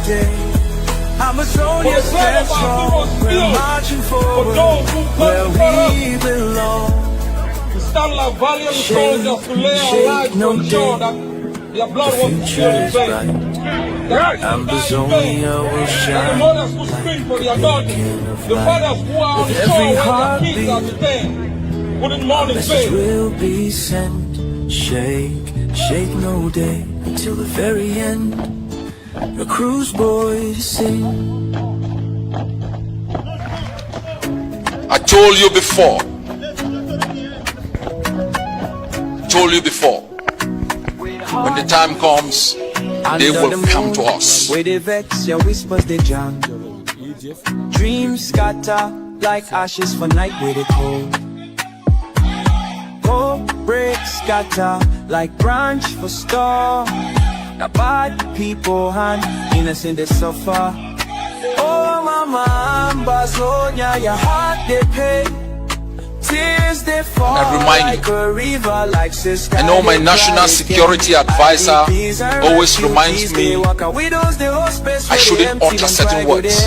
day. Ambazonia stands strong, we're marching forward where we belong. We stand like valiant soldiers to lay our lives to ensure that their blood won't spill in vain. Ambazonia will shine. The mothers who scream for their daughters, the fathers who are on shore where their kids are detained, wouldn't mourn in vain. Will be sent. Shake no day until the very end. The cruise boys sing. I told you before. When the time comes, they will come to us. Where they vex, your whispers they jam. Dreams scatter like ashes for night where they cold. Hope breaks scatter like branch for storm. The bad people and innocent they suffer. Oh mama, Ambazonia, your heart they pay. Tears they fall like a river, like sister. I know my national security advisor always reminds me I shouldn't utter certain words,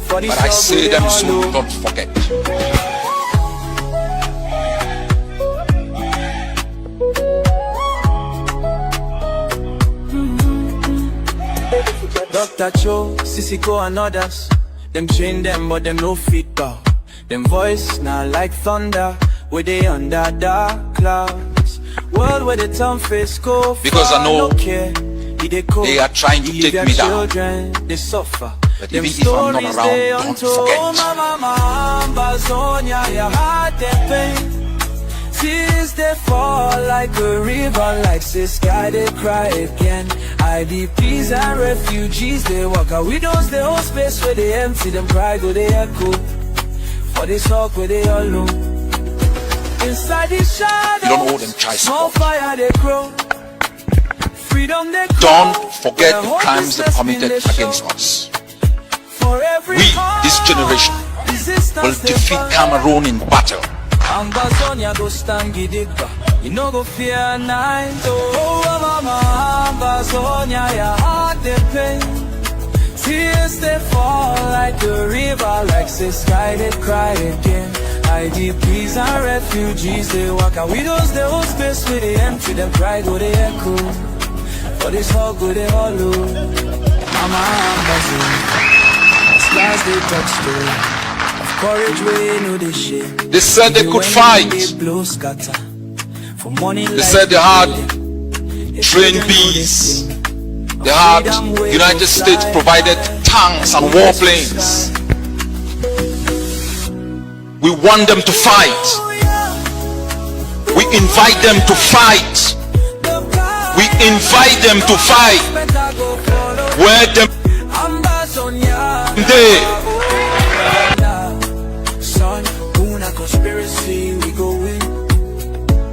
but I say them so do not forget. Dr. Cho, Sissiko and others, them train them but them no fit bow. Them voice now like thunder, where they under dark clouds. World where the town face go because I know they are trying to take me down. They suffer. But even if I'm not around, don't forget. Ambazonia, your heart they pain. Tears they fall like a river, like the sky they cry again. IDPs and refugees they walk out. Widows they hold space where they empty. Them cry go they echo. For this talk where they all know. Inside the shadows, you don't owe them child small support. fire they grow. Freedom they grow. Don't forget the crimes they committed against us. We, this generation, will defeat Cameroon in battle. Ambazonia go stand gidigba, you no go fear night. Oh mama, Ambazonia, your heart they pain. Tears they fall like a river, like the sky they cry again. IDPs and refugees they walk out. Widows they hold space where they empty. Them cry go they echo. For this hug go they hollow. Mama Ambazonia, stars they touch the courage we know they share. They said they could fight. They said they had trained bees. They had United States provided tanks and warplanes. We want them to fight. We invite them to fight. We invite them to fight. Where them they conspiracy, we go in.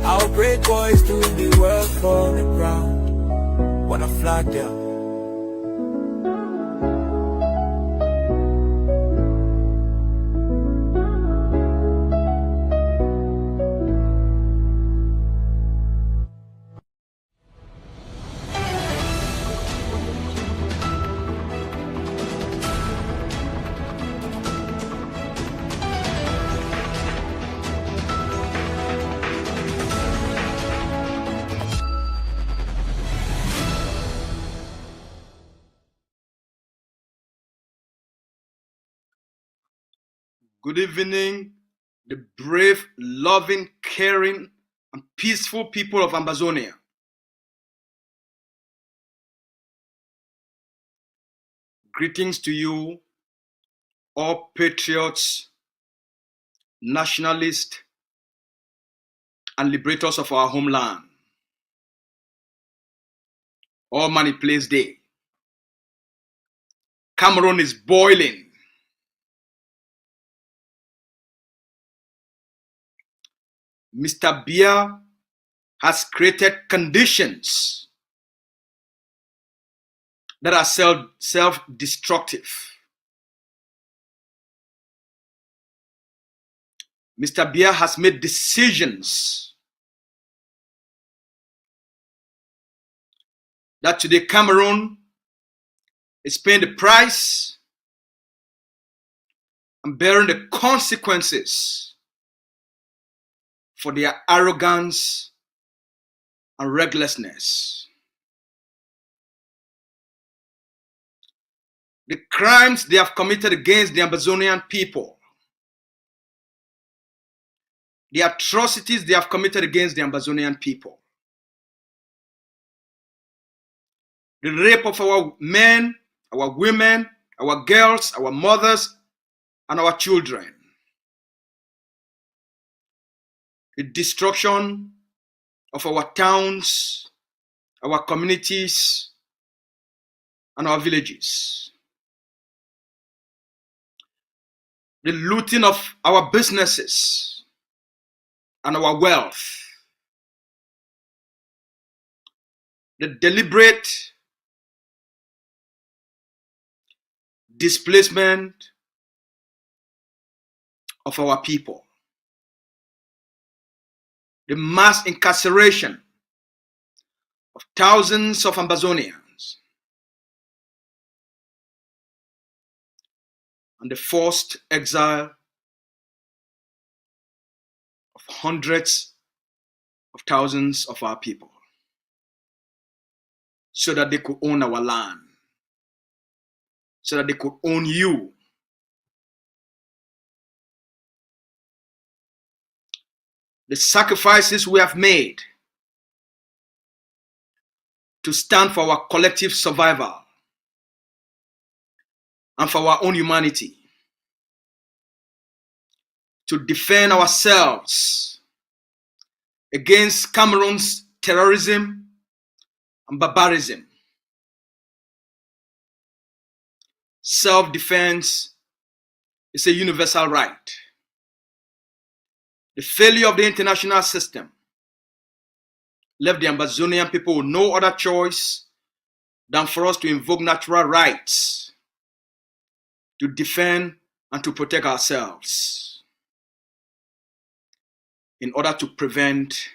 Our brave boys doing the work for the ground. Wanna flag there. Good evening, the brave, loving, caring, and peaceful people of Ambazonia. Greetings to you, all patriots, nationalists, and liberators of our homeland. All Money Plays Day. Cameroon is boiling. Mr. Biya has created conditions that are self-destructive. Mr. Biya has made decisions that today Cameroon is paying the price and bearing the consequences for their arrogance and recklessness. The crimes they have committed against the Ambazonian people, the atrocities they have committed against the Ambazonian people, the rape of our men, our women, our girls, our mothers, and our children, the destruction of our towns, our communities, and our villages, the looting of our businesses and our wealth, the deliberate displacement of our people, the mass incarceration of thousands of Ambazonians, and the forced exile of hundreds of thousands of our people so that they could own our land, so that they could own you. The sacrifices we have made to stand for our collective survival and for our own humanity, to defend ourselves against Cameroon's terrorism and barbarism. Self-defense is a universal right. The failure of the international system left the Ambazonian people with no other choice than for us to invoke natural rights to defend and to protect ourselves in order to prevent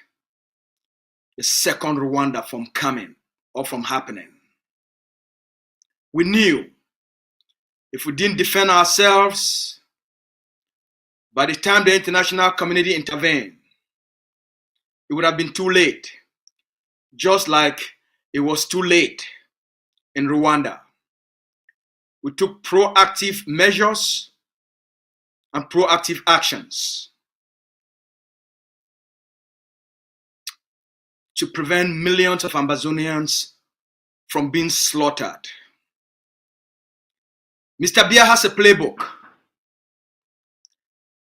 the second Rwanda from coming or from happening. We knew if we didn't defend ourselves, by the time the international community intervened, it would have been too late, just like it was too late in Rwanda. We took proactive measures and proactive actions to prevent millions of Ambazonians from being slaughtered. Mr. Biya has a playbook.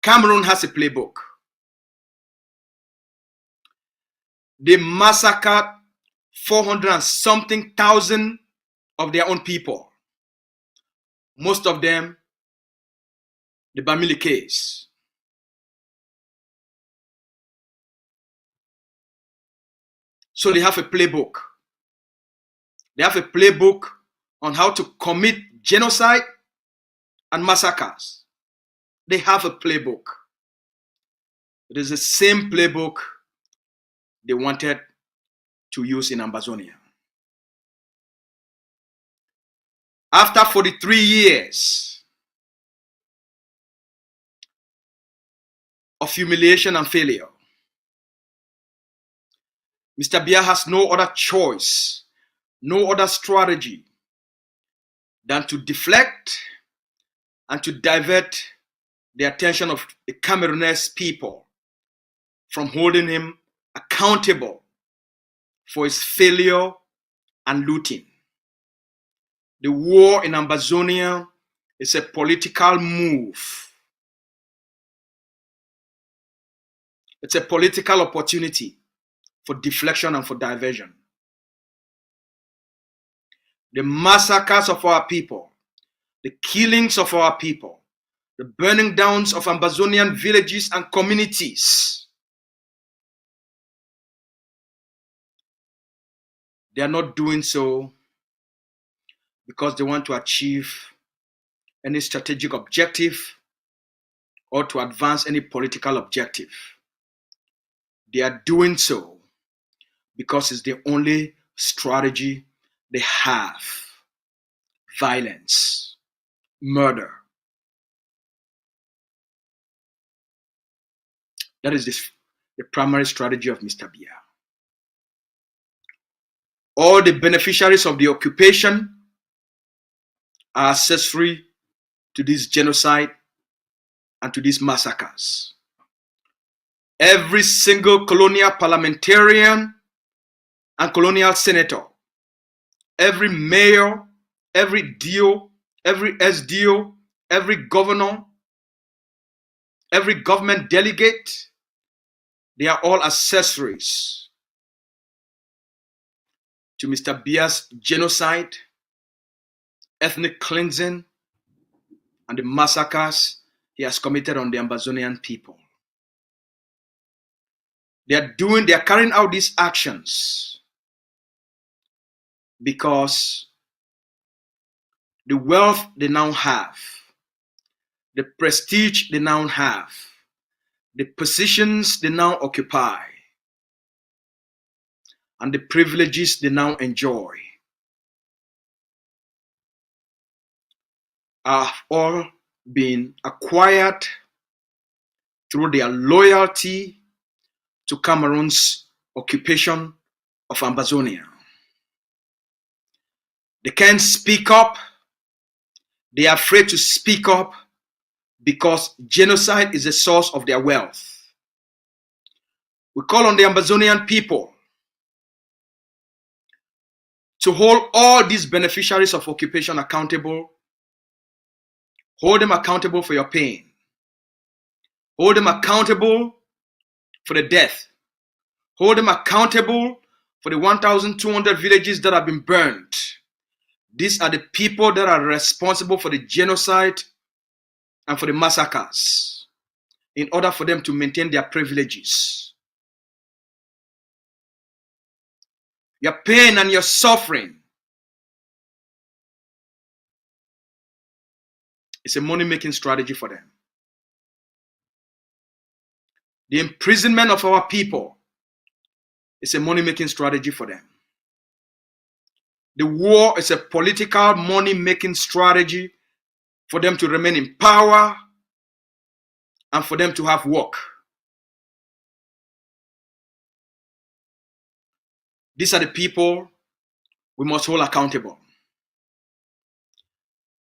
Cameroon has a playbook. They massacred 400 and something thousand of their own people. Most of them, the Bamili case. So they have a playbook. They have a playbook on how to commit genocide and massacres. They have a playbook. It is the same playbook they wanted to use in Ambazonia. After 43 years of humiliation and failure, Mr. Biya has no other choice, no other strategy than to deflect and to divert the attention of the Cameroonese people from holding him accountable for his failure and looting. The war in Ambazonia is a political move. It's a political opportunity for deflection and for diversion. The massacres of our people, the killings of our people, the burning downs of Ambazonian villages and communities, they are not doing so because they want to achieve any strategic objective or to advance any political objective. They are doing so because it's the only strategy they have. violence, murder. That is the primary strategy of Mr. Biya. All the beneficiaries of the occupation are accessory to this genocide and to these massacres. Every single colonial parliamentarian and colonial senator, every mayor, every DO, every SDO, every governor, every government delegate, they are all accessories to Mr. Biya's genocide, ethnic cleansing, and the massacres he has committed on the Ambazonian people. They are carrying out these actions because the wealth they now have, the prestige they now have, the positions they now occupy, and the privileges they now enjoy have all been acquired through their loyalty to Cameroon's occupation of Ambazonia. They can't speak up. They are afraid to speak up because genocide is the source of their wealth. We call on the Ambazonian people to hold all these beneficiaries of occupation accountable. Hold them accountable for your pain. Hold them accountable for the death. Hold them accountable for the 1,200 villages that have been burned. These are the people that are responsible for the genocide and for the massacres in order for them to maintain their privileges. Your pain and your suffering is a money-making strategy for them. The imprisonment of our people is a money-making strategy for them. The war is a political money-making strategy for them to remain in power and for them to have work. These are the people we must hold accountable.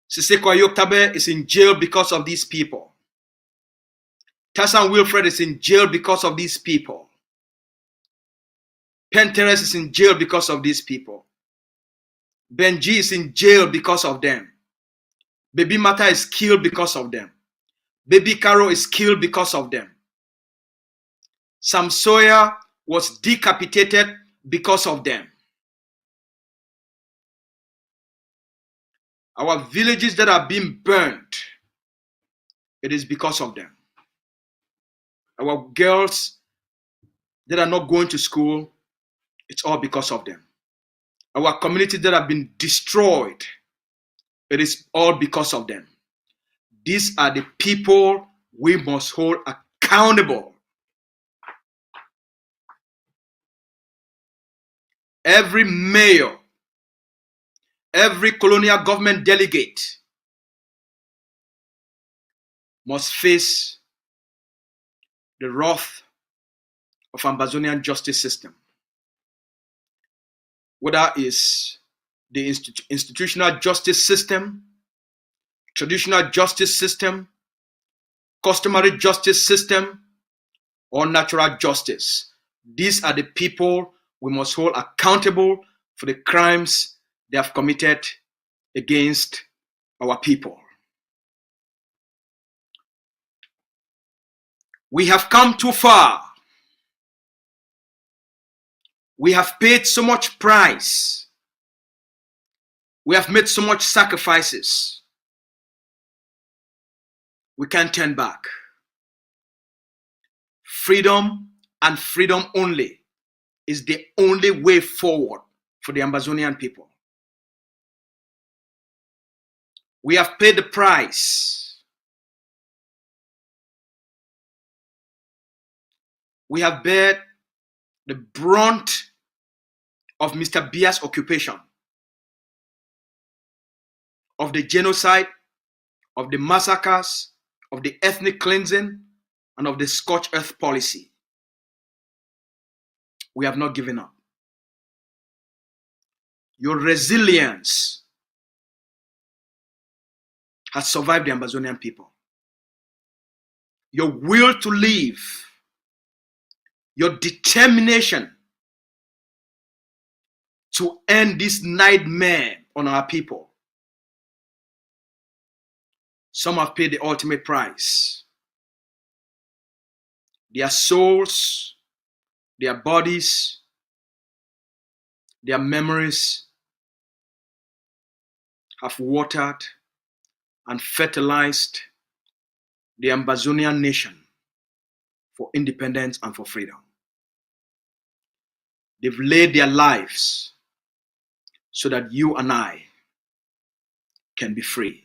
Siseko Ayoktabe is in jail because of these people. Tassan Wilfred is in jail because of these people. Penteres is in jail because of these people. Benji is in jail because of them. Baby Mata is killed because of them. Baby Caro is killed because of them. Sam Sawyer was decapitated because of them. Our villages that are being burned, it is because of them. Our girls that are not going to school, it's all because of them. Our communities that have been destroyed, it is all because of them. These are the people we must hold accountable. Every mayor, every colonial government delegate must face the wrath of Ambazonian justice system. Whether it's the institutional justice system, traditional justice system, customary justice system, or natural justice. These are the people we must hold accountable for the crimes they have committed against our people. We have come too far. We have paid so much price. We have made so much sacrifices. We can't turn back. Freedom and freedom only is the only way forward for the Ambazonian people. We have paid the price. We have bear the brunt of Mr. Biya's occupation. of the genocide, of the massacres, of the ethnic cleansing, and of the scorched earth policy. We have not given up. Your resilience has survived the Ambazonian people. Your will to live, your determination to end this nightmare on our people. Some have paid the ultimate price. Their souls, their bodies, their memories have watered and fertilized the Ambazonian nation for independence and for freedom. They've laid their lives so that you and I can be free.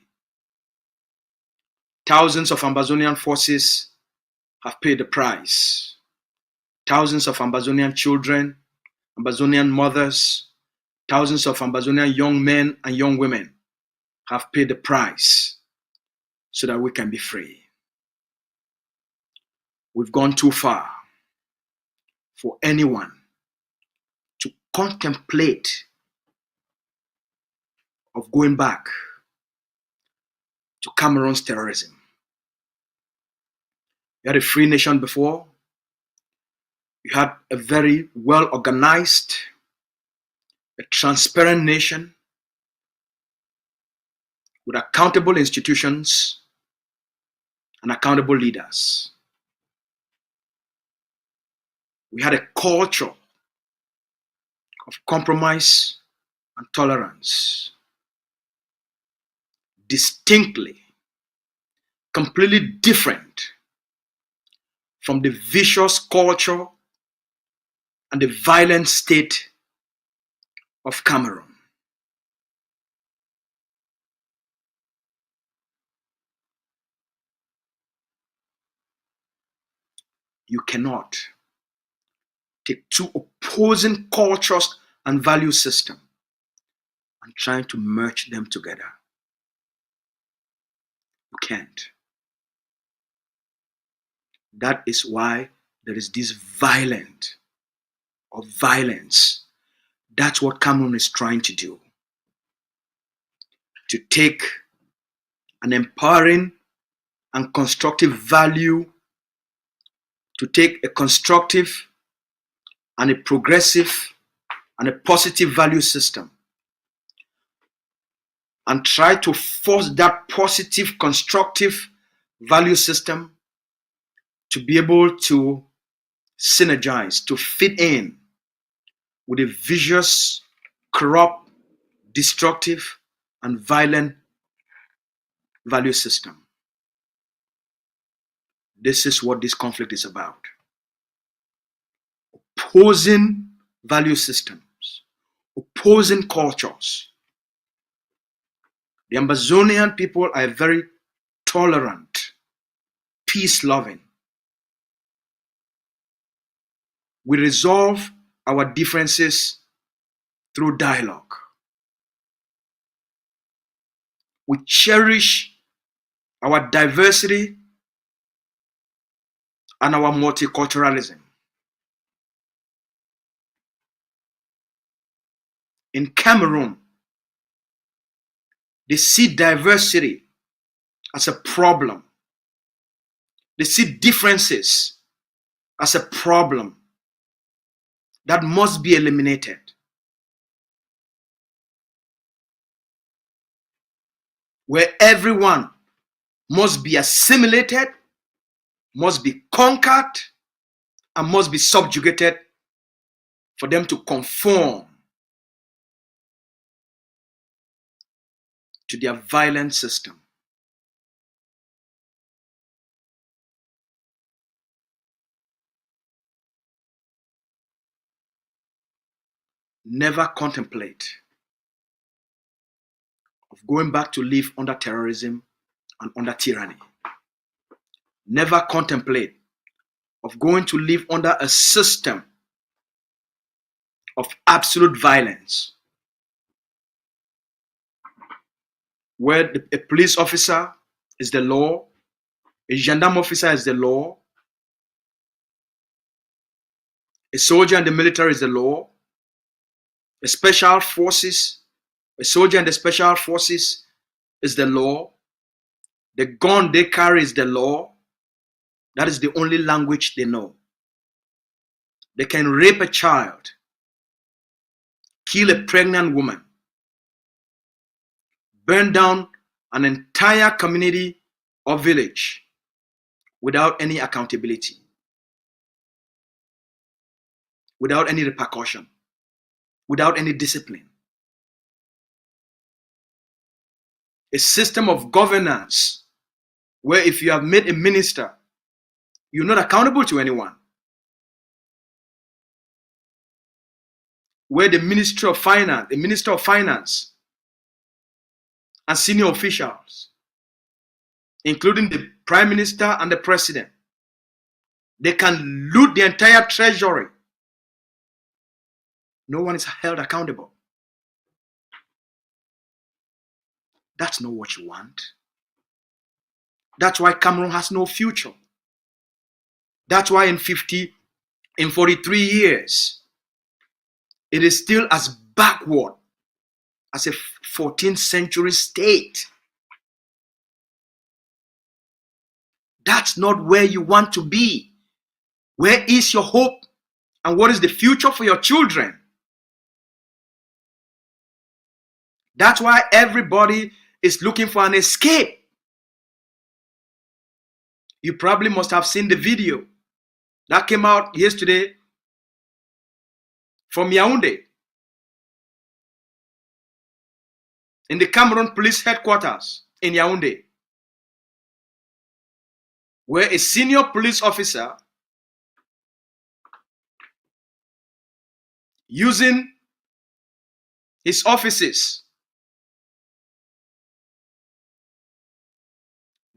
Thousands of Ambazonian forces have paid the price. Thousands of Ambazonian children, Ambazonian mothers, thousands of Ambazonian young men and young women have paid the price so that we can be free. We've gone too far for anyone to contemplate of going back to Cameroon's terrorism. You had a free nation before. You had a very well organized, a transparent nation with accountable institutions and accountable leaders. We had a culture of compromise and tolerance. Distinctly, completely different from the vicious culture and the violent state of Cameroon. You cannot take two opposing cultures and value systems and try to merge them together. You can't. That is why there is this violence. That's what Cameroon is trying to do. To take an empowering and constructive value, to take a constructive and a progressive and a positive value system and try to force that positive, constructive value system to be able to synergize, to fit in with a vicious, corrupt, destructive, and violent value system. This is what this conflict is about. Opposing value systems, opposing cultures. The Ambazonian people are very tolerant, peace-loving. We resolve our differences through dialogue. We cherish our diversity and our multiculturalism. In Cameroon, they see diversity as a problem. They see differences as a problem that must be eliminated. Where everyone must be assimilated, must be conquered, and must be subjugated for them to conform to their violent system. Never contemplate of going back to live under terrorism and under tyranny. Never contemplate of going to live under a system of absolute violence. where a police officer is the law, a gendarme officer is the law, a soldier in the military is the law, a special forces, a soldier in the special forces is the law, the gun they carry is the law. That is the only language they know. They can rape a child, kill a pregnant woman, burn down an entire community or village without any accountability, without any repercussion, without any discipline. A system of governance where if you have made a minister, you're not accountable to anyone. Where the Minister of Finance and senior officials, including the Prime Minister and the President, they can loot the entire treasury. No one is held accountable. That's not what you want. That's why Cameroon has no future. That's why in 43 years, it is still as backward as a 14th century state. That's not where you want to be. Where is your hope? And what is the future for your children? That's why everybody is looking for an escape. You probably must have seen the video that came out yesterday from Yaoundé, in the Cameroon police headquarters in Yaoundé, where a senior police officer, using his offices,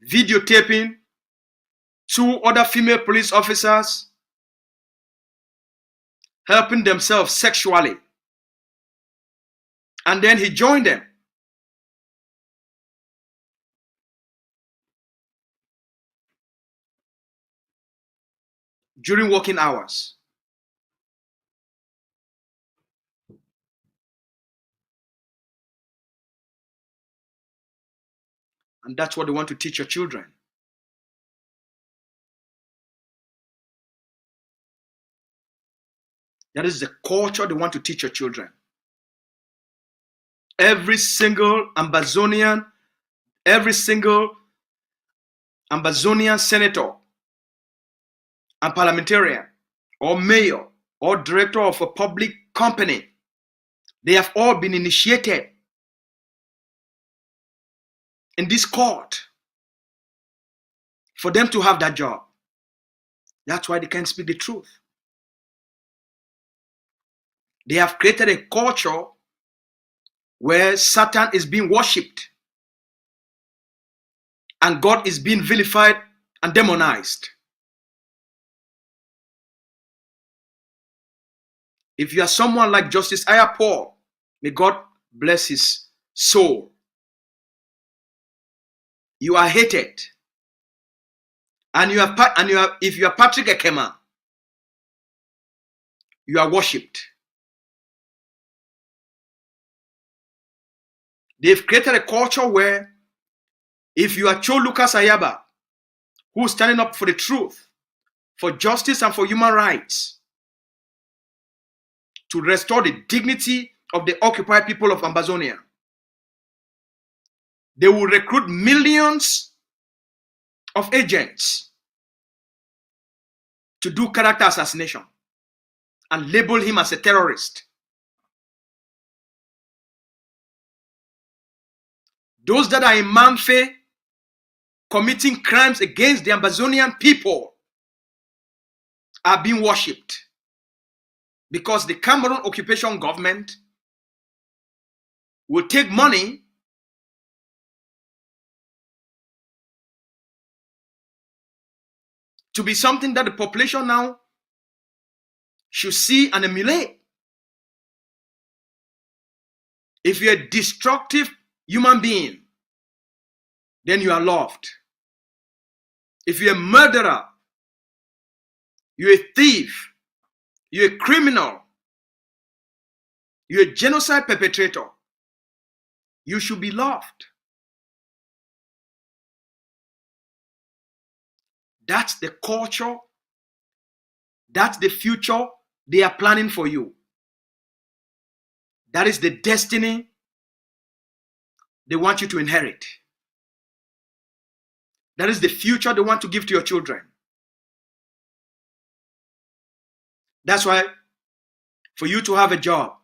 videotaping 2 other female police officers helping themselves sexually, and then he joined them. During working hours. And that's what they want to teach your children. That is the culture they want to teach your children. Every single Ambazonian senator and parliamentarian or mayor or director of a public company, they have all been initiated in this court for them to have that job. That's why they can't speak the truth. They have created a culture where Satan is being worshipped and God is being vilified and demonized. If you are someone like Justice Aya Paul, may God bless his soul, you are hated. And if you are Patrick Ekema, you are worshipped. They've created a culture where if you are Cho Lucas Ayaba, who's standing up for the truth, for justice and for human rights, to restore the dignity of the occupied people of Ambazonia, they will recruit millions of agents to do character assassination and label him as a terrorist. Those that are in Mamfe committing crimes against the Ambazonian people are being worshipped because the Cameroon occupation government will take money to be something that the population now should see and emulate. If you're a destructive human being, then you are loved. If you're a murderer, you're a thief, you're a criminal, you're a genocide perpetrator, you should be loved. That's the culture, that's the future they are planning for you. That is the destiny they want you to inherit. That is the future they want to give to your children. That's why for you to have a job,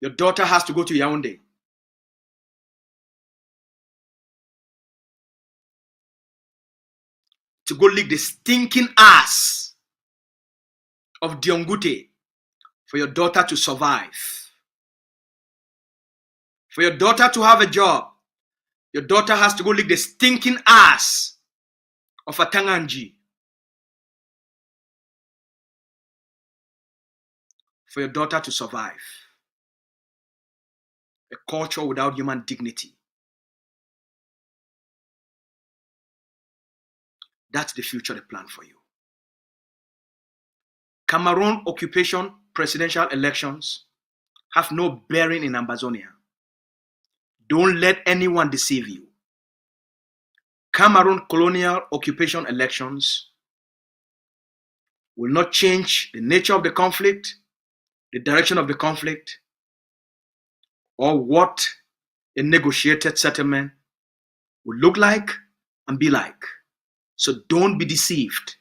your daughter has to go to Yaoundé. To go lick the stinking ass of Diongute for your daughter to survive. For your daughter to have a job, your daughter has to go lick the stinking ass of a Tanganji. For your daughter to survive. A culture without human dignity. That's the future they plan for you. Cameroon occupation presidential elections have no bearing in Ambazonia. Don't let anyone deceive you. Cameroon colonial occupation elections will not change the nature of the conflict, the direction of the conflict, or what a negotiated settlement will look like and be like. So don't be deceived.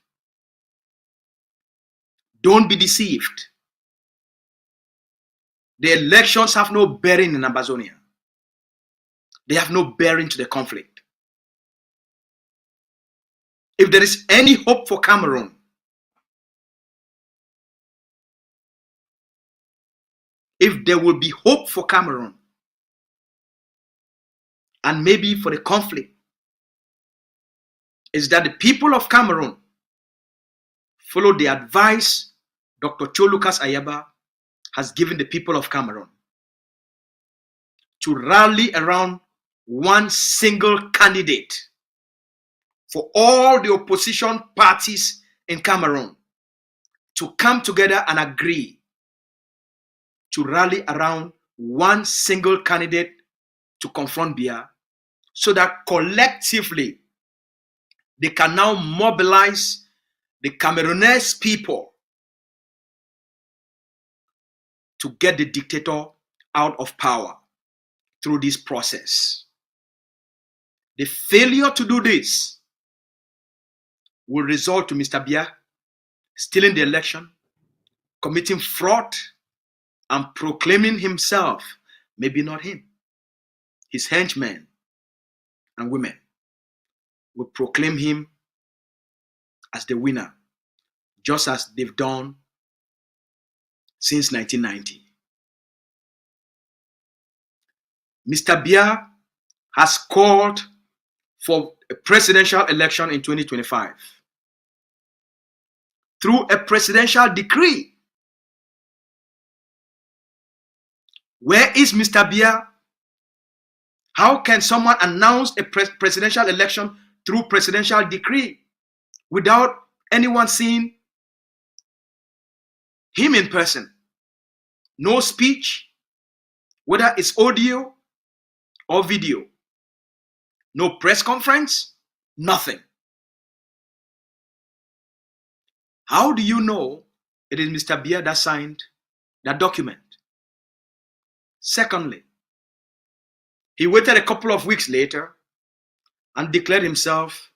Don't be deceived. The elections have no bearing in Ambazonia. They have no bearing to the conflict. If there is any hope for Cameroon, if there will be hope for Cameroon, and maybe for the conflict, is that the people of Cameroon follow the advice Dr. Cholukas Ayaba has given the people of Cameroon to rally around one single candidate for all the opposition parties in Cameroon to come together and agree to rally around one single candidate to confront Biya, so that collectively they can now mobilize the Cameroonese people to get the dictator out of power through this process. The failure to do this will result to Mr. Biya stealing the election, committing fraud, and proclaiming himself, maybe not him, his henchmen and women will proclaim him as the winner, just as they've done since 1990. Mr. Biya has called for a presidential election in 2025 through a presidential decree. Where is Mr. Biya? How can someone announce a presidential election through presidential decree without anyone seeing him in person? No speech, whether it's audio or video. No press conference, nothing. How do you know it is Mr. Biya that signed that document? Secondly, he waited a couple of weeks later and declared himself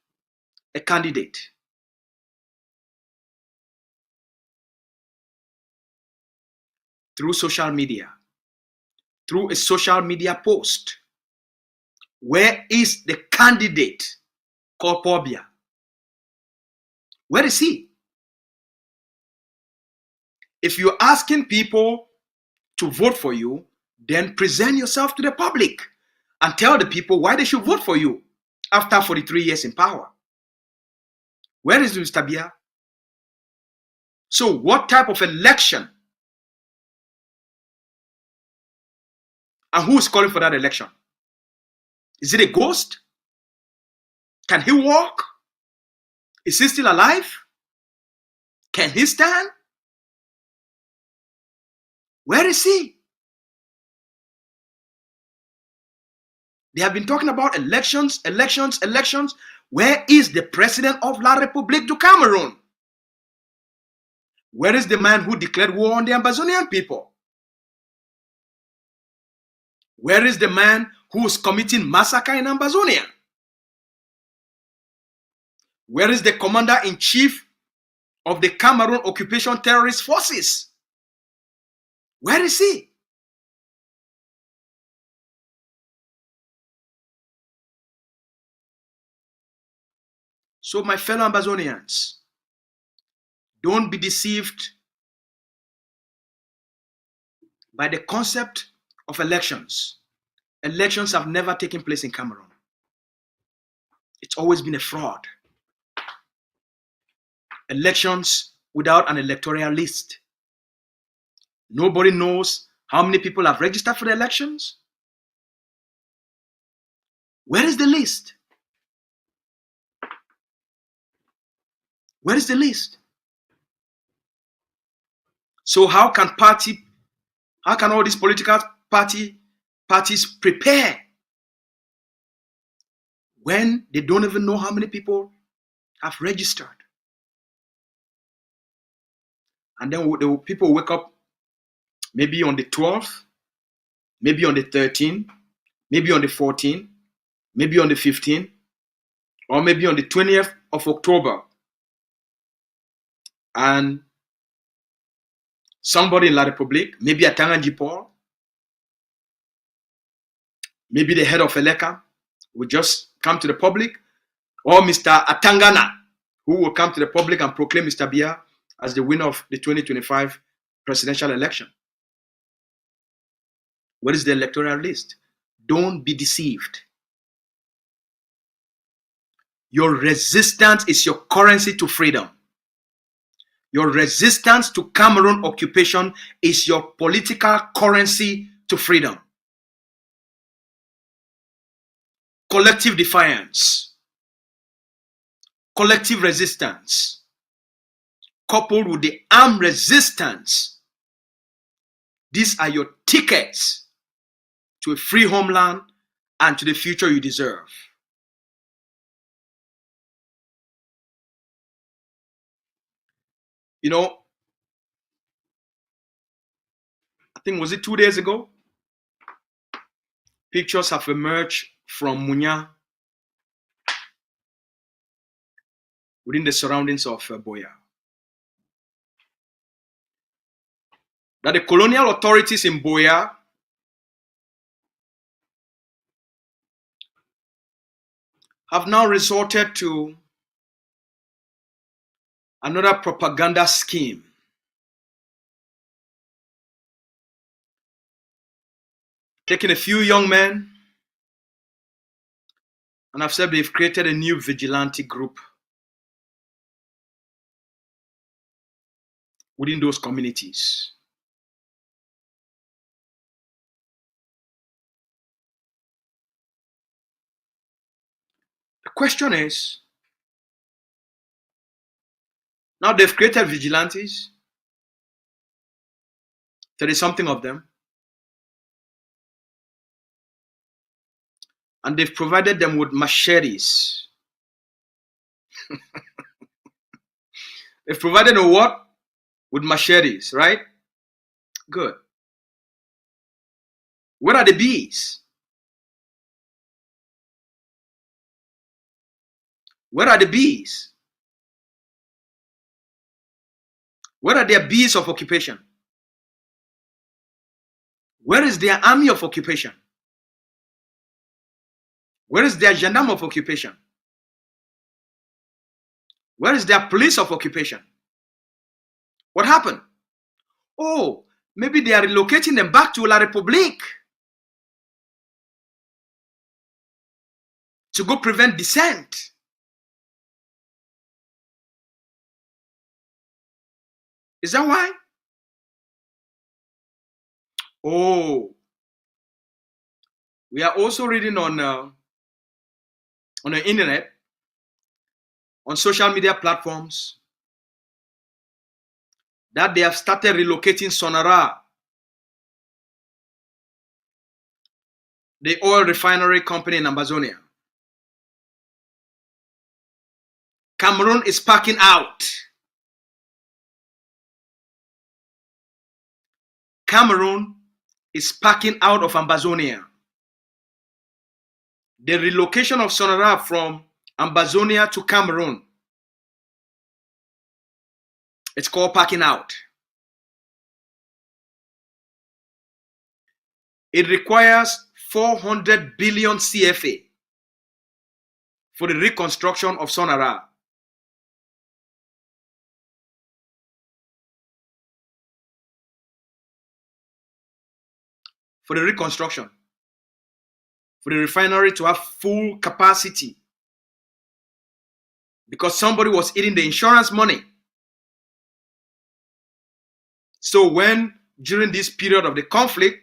a candidate. Through social media, through a social media post. Where is the candidate called Paul Biya? Where is he? If you're asking people to vote for you, then present yourself to the public and tell the people why they should vote for you after 43 years in power. Where is Mr. Biya? So what type of election? And who is calling for that election? Is it a ghost? Can he walk? Is he still alive? Can he stand? Where is he? They have been talking about elections. Where is the president of La République du Cameroon? Where is the man who declared war on the Ambazonian people? Where is the man who is committing massacre in Ambazonia? Where is the commander-in-chief of the Cameroon occupation terrorist forces? Where is he? So my fellow Ambazonians, don't be deceived by the concept of elections. Elections have never taken place in Cameroon. It's always been a fraud. Elections without an electoral list. Nobody knows how many people have registered for the elections. Where is the list? Where is the list? So how can all these political parties prepare when they don't even know how many people have registered? And then the people wake up maybe on the 12th, maybe on the 13th, maybe on the 14th, maybe on the 15th, or maybe on the 20th of October. And somebody in La République, maybe Atanga Paul, maybe the head of Eleka will just come to the public, or Mr. Atangana, who will come to the public and proclaim Mr. Biya as the winner of the 2025 presidential election. What is the electoral list? Don't be deceived. Your resistance is your currency to freedom. Your resistance to Cameroon occupation is your political currency to freedom. Collective defiance, collective resistance, coupled with the armed resistance, these are your tickets to a free homeland and to the future you deserve. You know, I think, was it 2 days ago? Pictures have emerged from Munya within the surroundings of Boya. That the colonial authorities in Boya have now resorted to another propaganda scheme. Taking a few young men, and I've said they've created a new vigilante group within those communities. The question is, now they've created vigilantes, 30-something of them, and they've provided them with machetes. They've provided them what? With machetes, right? Good. Where are the bees? Where are the bees? Where are their bees of occupation? Where is their army of occupation? Where is their gendarme of occupation? Where is their police of occupation? What happened? Oh, maybe they are relocating them back to La République to go prevent dissent. Is that why? Oh, we are also reading on on the internet, on social media platforms, that they have started relocating Sonara, the oil refinery company in Ambazonia. Cameroon is packing out. Cameroon is packing out of Ambazonia. The relocation of Sonara from Ambazonia to Cameroon, it's called packing out. It requires 400 billion CFA for the reconstruction of Sonara. For the reconstruction, for the refinery to have full capacity, because somebody was eating the insurance money. So when during this period of the conflict,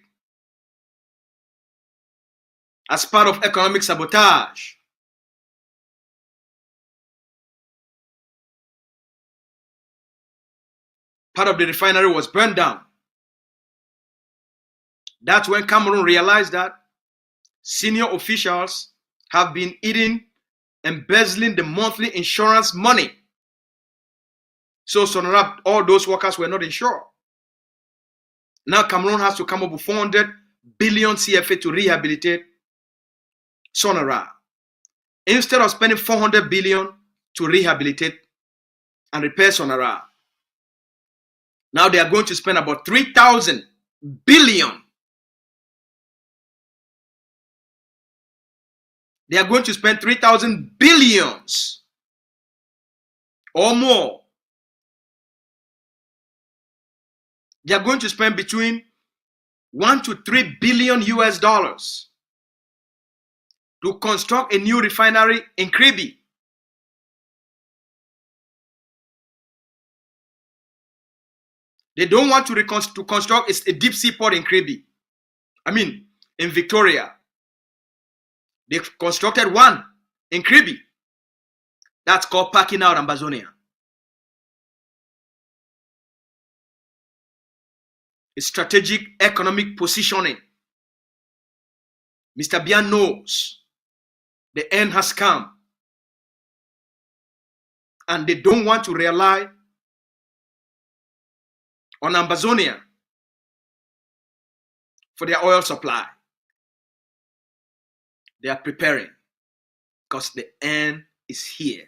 as part of economic sabotage, part of the refinery was burned down. That's when Cameroon realized that senior officials have been eating, embezzling the monthly insurance money. So Sonara, all those workers were not insured. Now Cameroon has to come up with 400 billion CFA to rehabilitate Sonara, instead of spending 400 billion to rehabilitate and repair Sonara. Now they are going to spend about 3,000 billion. They are going to spend 3,000 billions or more. They are going to spend between 1 to 3 billion US dollars to construct a new refinery in Kribi. They don't want to construct a deep sea port in Kribi. I mean, in Victoria. They constructed one in Kribi. That's called packing out Ambazonia. It's strategic economic positioning. Mr. Bian knows the end has come. And they don't want to rely on Ambazonia for their oil supply. They are preparing because the end is here.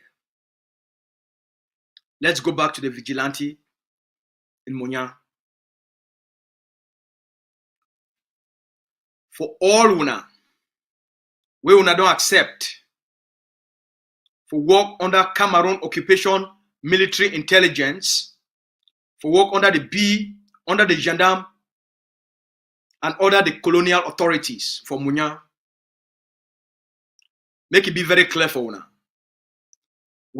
Let's go back to the vigilante in Monya. For all una, we una don't accept for work under Cameroon occupation military intelligence, for work under the B, under the gendarme, and under the colonial authorities for Monya. Make it be very clear for una.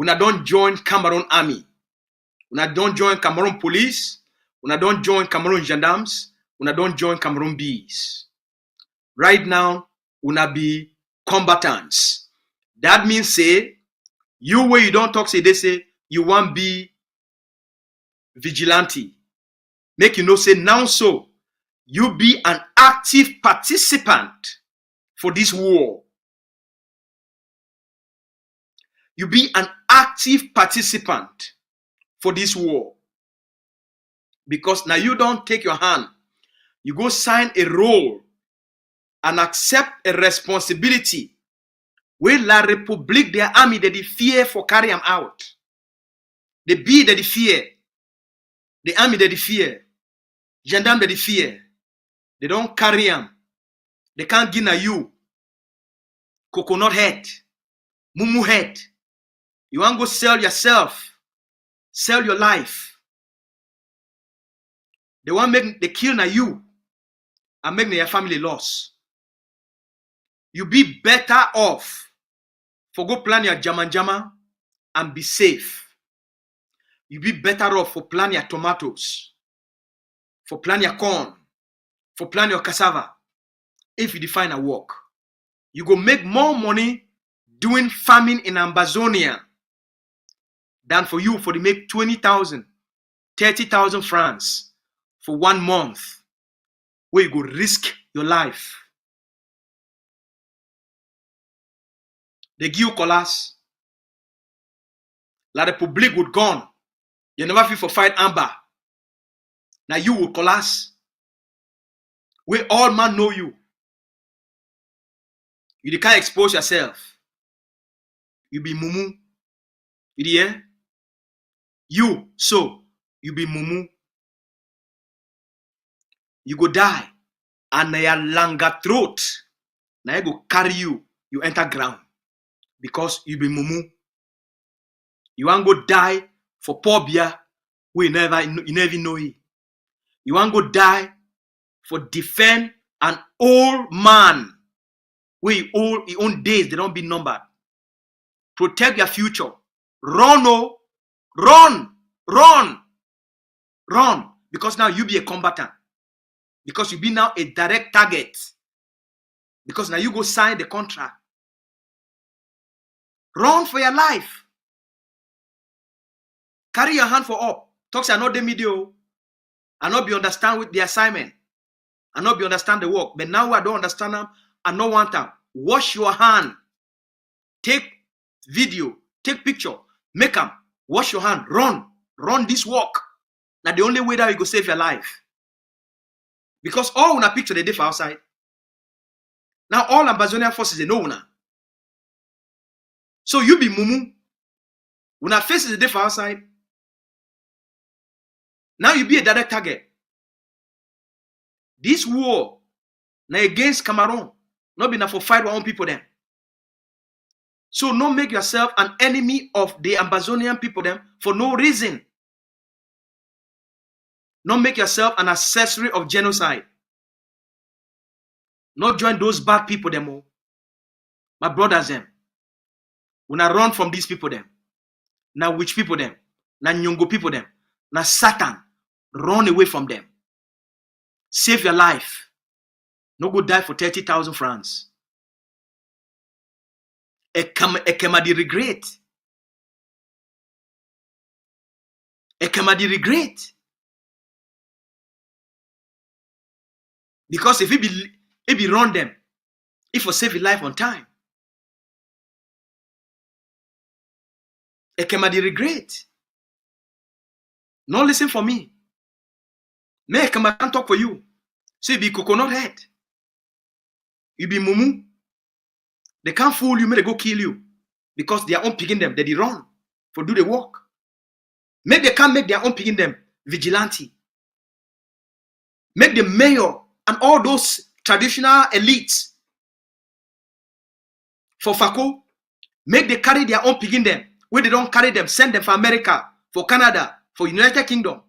Una don't join Cameroon army. Una don't join Cameroon police. Una don't join Cameroon gendarmes. Una don't join Cameroon bees. Right now, una be combatants. That means say, you where you don't talk say they say you want be vigilante. Make you know say now so you be an active participant for this war. You be an active participant for this war. Because now you don't take your hand. You go sign a role and accept a responsibility where La République, their army, they fear for carry them out. They be they fear. The army they fear. Gendarme they fear. They don't carry them. They can't give you coconut head, mumu head. You want to go sell yourself, sell your life. They want to make the kill na you and make your family loss. You be better off for go plan your jama and be safe. You be better off for plan your tomatoes, for plan your corn, for plan your cassava. If you define a work, you go make more money doing farming in Ambazonia than for you to make 20,000, 30,000 francs for 1 month, where you go risk your life. They give you colors. La Republic would gone. You never feel for fight Amber. Now you will collapse. Where all man know you. You can't expose yourself. You be mumu. You hear? You, so, you be mumu. You go die. And na your longer throat. Now you go carry you. You enter ground. Because you be mumu. You want go die for poor beer. You never know it. You want go die for defend an old man. Where your own days, they don't be numbered. Protect your future. Run, oh. Run. Run. Run. Because now you be a combatant. Because you be now a direct target. Because now you go sign the contract. Run for your life. Carry your hand for up. Talks are not the media. I not be understand with the assignment. I not be understand the work. But now I don't understand them. I don't want them. Wash your hand. Take video. Take picture. Make them. Wash your hand. Run. Run this work. Now the only way that you go save your life. Because all una picture they did for outside. Now all Ambazonian forces they know una. So you be mumu. Una faces they did for outside. Now you be a direct target. This war now against Cameroon, not be enough for fight our own people then. So don't make yourself an enemy of the Ambazonian people then for no reason. Don't make yourself an accessory of genocide. Not join those bad people them all. My brothers them. When I run from these people them. Now which people them? Now Nyongo people them. Now Satan. Run away from them. Save your life. No go die for 30,000 francs. Ekemadi regret. Ekemadi regret. Because if it be run them, if you save your life on time. Ekemadi regret. No listen for me. Me Ekema can't talk for you. So you be coconut head. You be mumu. They can't fool you, may they go kill you. Because they are on picking them. They run for do the work. Maybe they can't make their own picking them vigilante. Make the mayor and all those traditional elites for Fako. Make they carry their own picking them. When they don't carry them, send them for America, for Canada, for United Kingdom.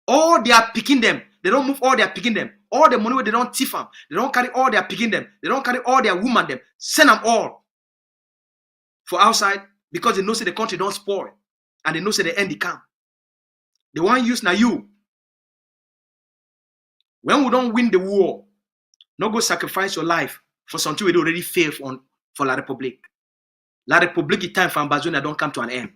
All they are picking them. They don't move all they are picking them. All the money where they don't thief them. They don't carry all they are picking them. They don't carry all their women them. Send them all for outside because they know say the country don't spoil. And they know say the end they come. The one use now you. When we don't win the war, not go sacrifice your life for something we already failed on for La Republic. La Republic is time for Ambazonia don't come to an end.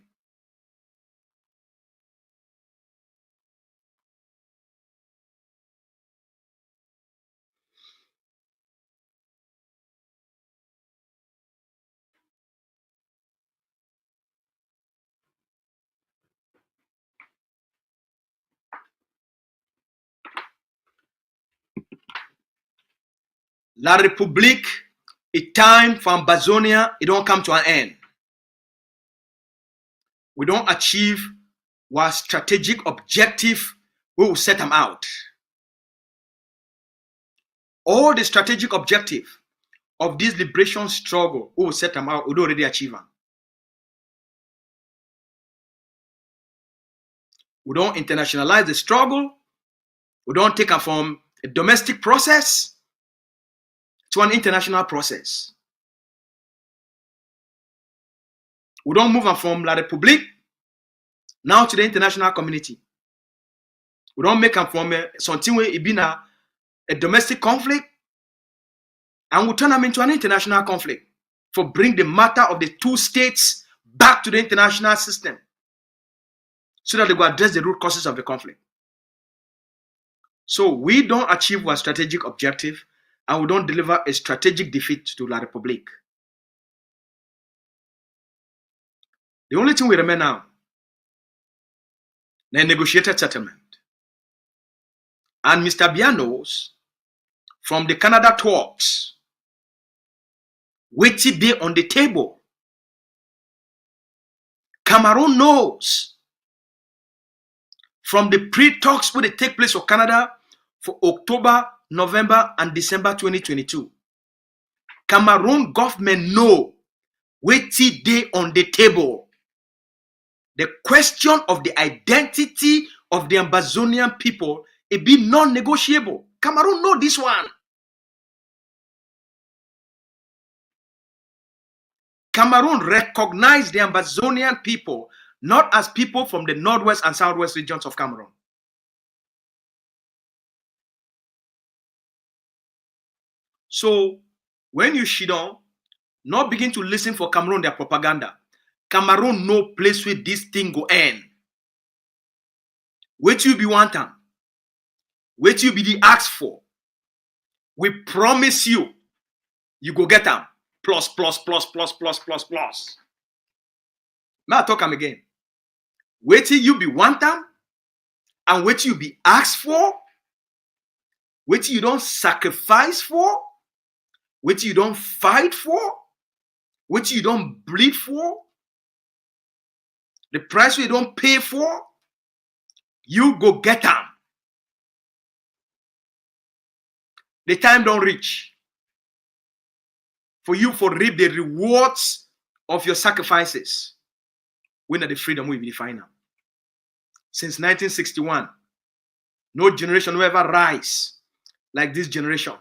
La Republique, it's time for Ambazonia, it don't come to an end. We don't achieve our strategic objective, we will set them out. All the strategic objective of this liberation struggle, we will set them out, we don't already achieve them. We don't internationalize the struggle, we don't take them from a domestic process to an international process. We don't move from La Republique now to the international community. We don't make them from something where it been a domestic conflict and we turn them into an international conflict. for bring the matter of the two states back to the international system so that they will address the root causes of the conflict. So we don't achieve our strategic objective and we don't deliver a strategic defeat to La République. The only thing we remain now is a negotiated settlement. And Mr. Biya knows from the Canada talks, waiting there on the table. Cameroon knows from the pre-talks where they take place for Canada for October, November, and December 2022. Cameroon government know waiting there on the table. The question of the identity of the Ambazonian people, it be non-negotiable. Cameroon know this one. Cameroon recognize the Ambazonian people not as people from the northwest and southwest regions of Cameroon. So when you Shidon, not begin to listen for Cameroon, their propaganda. Cameroon no place where this thing go end. Wait you be one time. Wait you be the asked for. We promise you, you go get them. Plus, plus, plus, plus, plus, plus, plus. Now I talk them again. Wait till you be one time, and wait till you be asked for. Wait till you don't sacrifice for. Wait till you don't fight for. Wait till you don't bleed for. The price you don't pay for, you go get them. The time don't reach for you for reap the rewards of your sacrifices. When are the freedom we define now? Since 1961, no generation will ever rise like this generation.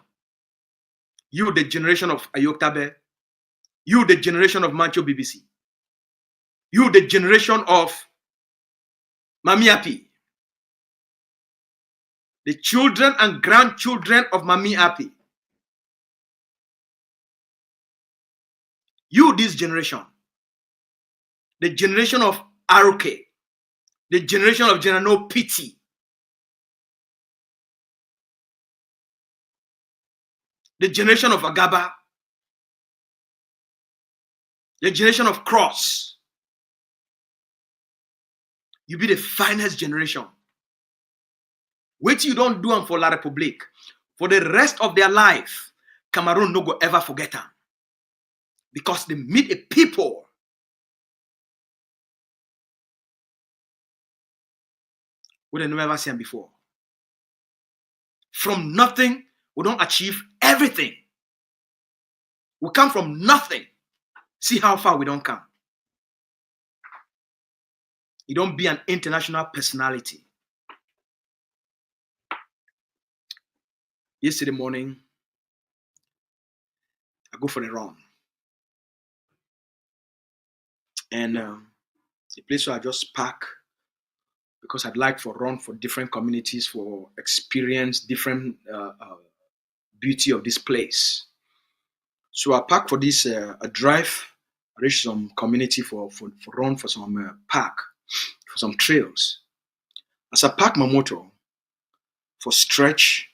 You, the generation of Ayoktabe. You, the generation of Mancho BBC. You, the generation of Mami Api. The children and grandchildren of Mami Api. You, this generation. The generation of Aruke. The generation of General Pity. The generation of Agaba. The generation of Cross. You be the finest generation. Wait till you don't do them for La République. For the rest of their life, Cameroon no go ever forget them. Because they meet a people we didn't never seen before. From nothing, we don't achieve everything. We come from nothing. See how far we don't come. You don't be an international personality. Yesterday morning, I go for a run. And the place where I just park, because I'd like to run for different communities, for experience different beauty of this place. So I park for this, a drive, I reach some community for run for some park, for some trails. As I park my motor for stretch,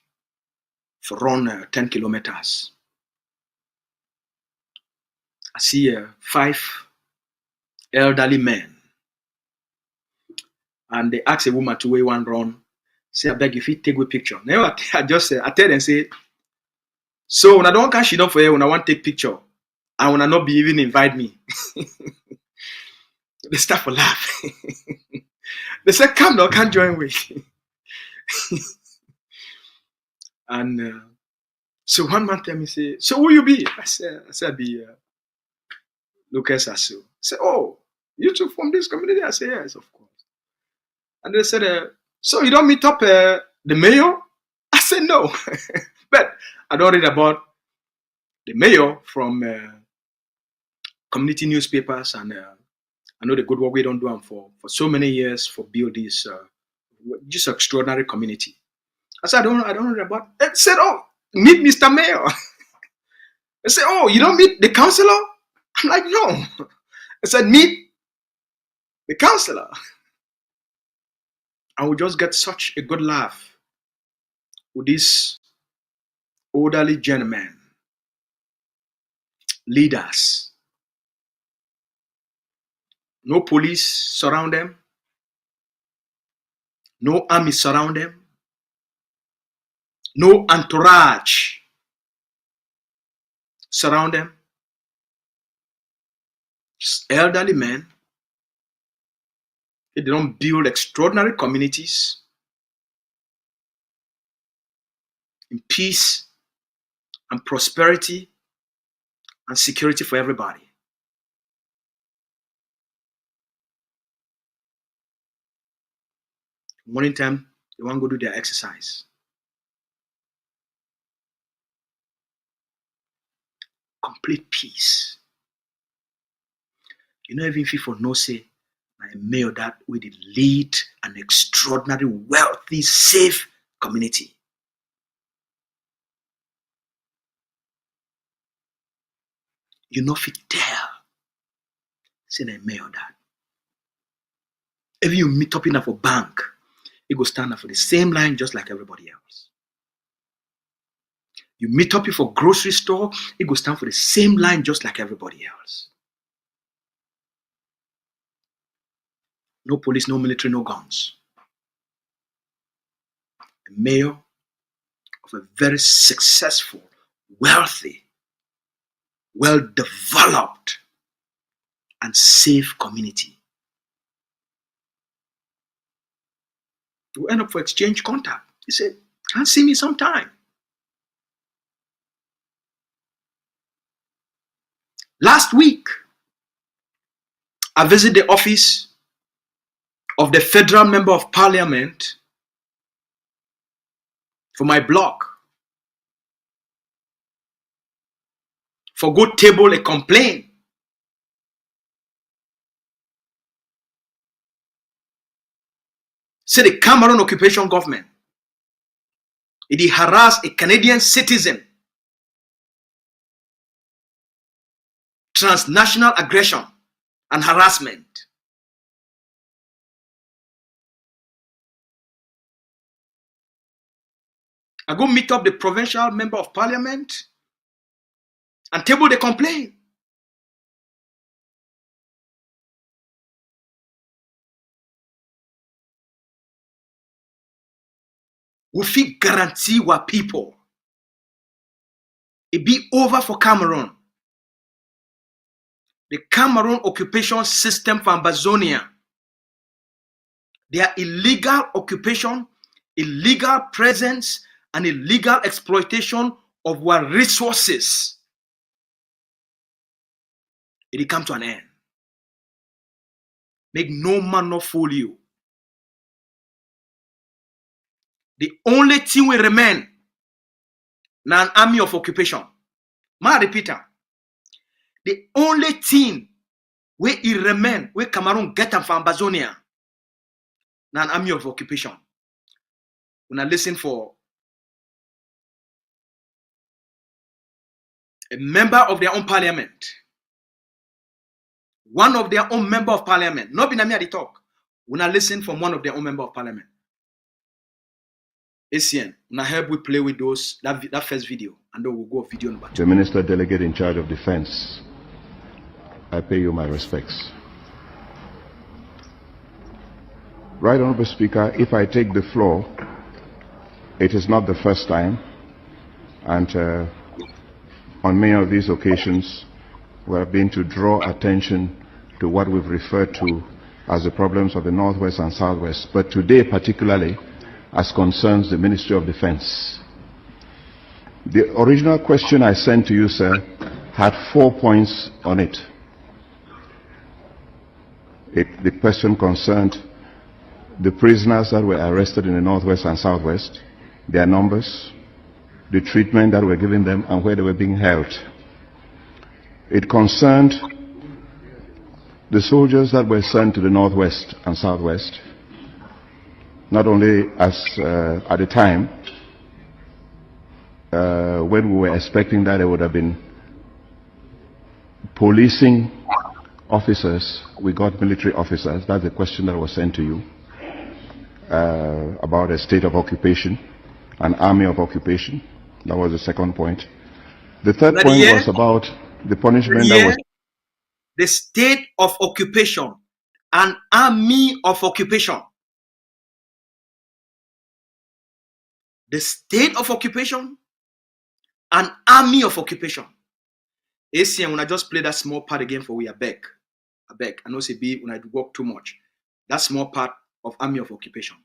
for run 10 kilometers, I see 5 elderly men. And they ask a woman to weigh one run. Say, I beg if you take a picture. Now I just I tell them, say, so when I don't cash it up for you, when I want to take picture, and when I not be even invite me. They start to laugh. They say, come now, can't join with. And so one man tell me, say, so who you be? I said I be Lucas Asu. Say, oh, you two from this community? I say, yes, of course. And they said, so you don't meet up the mayor? I said, no. But I don't read about the mayor from community newspapers, and I know the good work we don't do them for so many years for build this just extraordinary community. I said, I don't read about. They said, oh, meet Mr. Mayor. I said, oh, you don't meet the councillor? I'm like, no. I said, meet the counselor. And we just get such a good laugh with these elderly gentlemen, leaders. No police surround them. No army surround them. No entourage surround them. Just elderly men. They don't build extraordinary communities in peace and prosperity and security for everybody. Morning time, they want to go do their exercise. Complete peace. You know, even if people know say, a mayor that will lead an extraordinary, wealthy, safe community. You know if you tell, say a mayor that. If you meet up in for bank, you go stand up for the same line just like everybody else. You meet up for grocery store, you go stand for the same line just like everybody else. No police, no military, no guns. The mayor of a very successful, wealthy, well-developed, and safe community. We end up for exchange contact. He said, "Can't see me sometime." Last week, I visited the office of the federal member of parliament for my block for go table a complaint. Say the Cameroon occupation government, it harass a Canadian citizen. Transnational aggression and harassment. I go meet up the provincial member of parliament and table the complaint. We fit guarantee our people it be over for Cameroon. The Cameroon occupation system for Ambazonia, their illegal occupation, illegal presence, and illegal exploitation of our resources, it will come to an end. Make no man not fool you. The only thing will remain now an army of occupation. Ma repeat am. The only thing where it remain, where Cameroon get them from Ambazonia, now an army of occupation. When I listen for a member of their own parliament, one of their own member of parliament, not be me at the talk. When I listen from one of their own member of parliament, ACN, when I help we play with those that first video, and then we'll go video number 2. The Minister Delegate in charge of Defense, I pay you my respects. Right Honorable Speaker, if I take the floor, it is not the first time, and on many of these occasions, we have been to draw attention to what we've referred to as the problems of the Northwest and Southwest, but today particularly as concerns the Ministry of Defense. The original question I sent to you, sir, had 4 points on it. The question concerned the prisoners that were arrested in the Northwest and Southwest, their numbers, the treatment that were given them, and where they were being held. It concerned the soldiers that were sent to the Northwest and Southwest, not only as at the time when we were expecting that they would have been policing officers, we got military officers. That's the question that was sent to you about a state of occupation, an army of occupation. That was the second point. The third point was about the punishment that was... The state of occupation, an army of occupation. The state of occupation, an army of occupation. ACM, when I just play that small part again for we, I beg. I know CB when I work too much. That small part of army of occupation.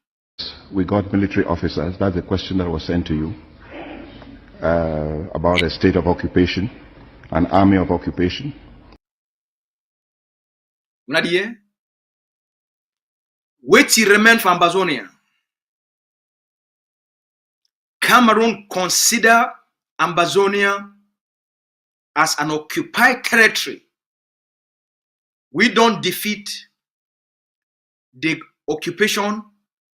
We got military officers. That's the question that was sent to you about a state of occupation, an army of occupation. Nadia, wait till remain for Ambazonia. Cameroon consider Ambazonia as an occupied territory. We don't defeat the occupation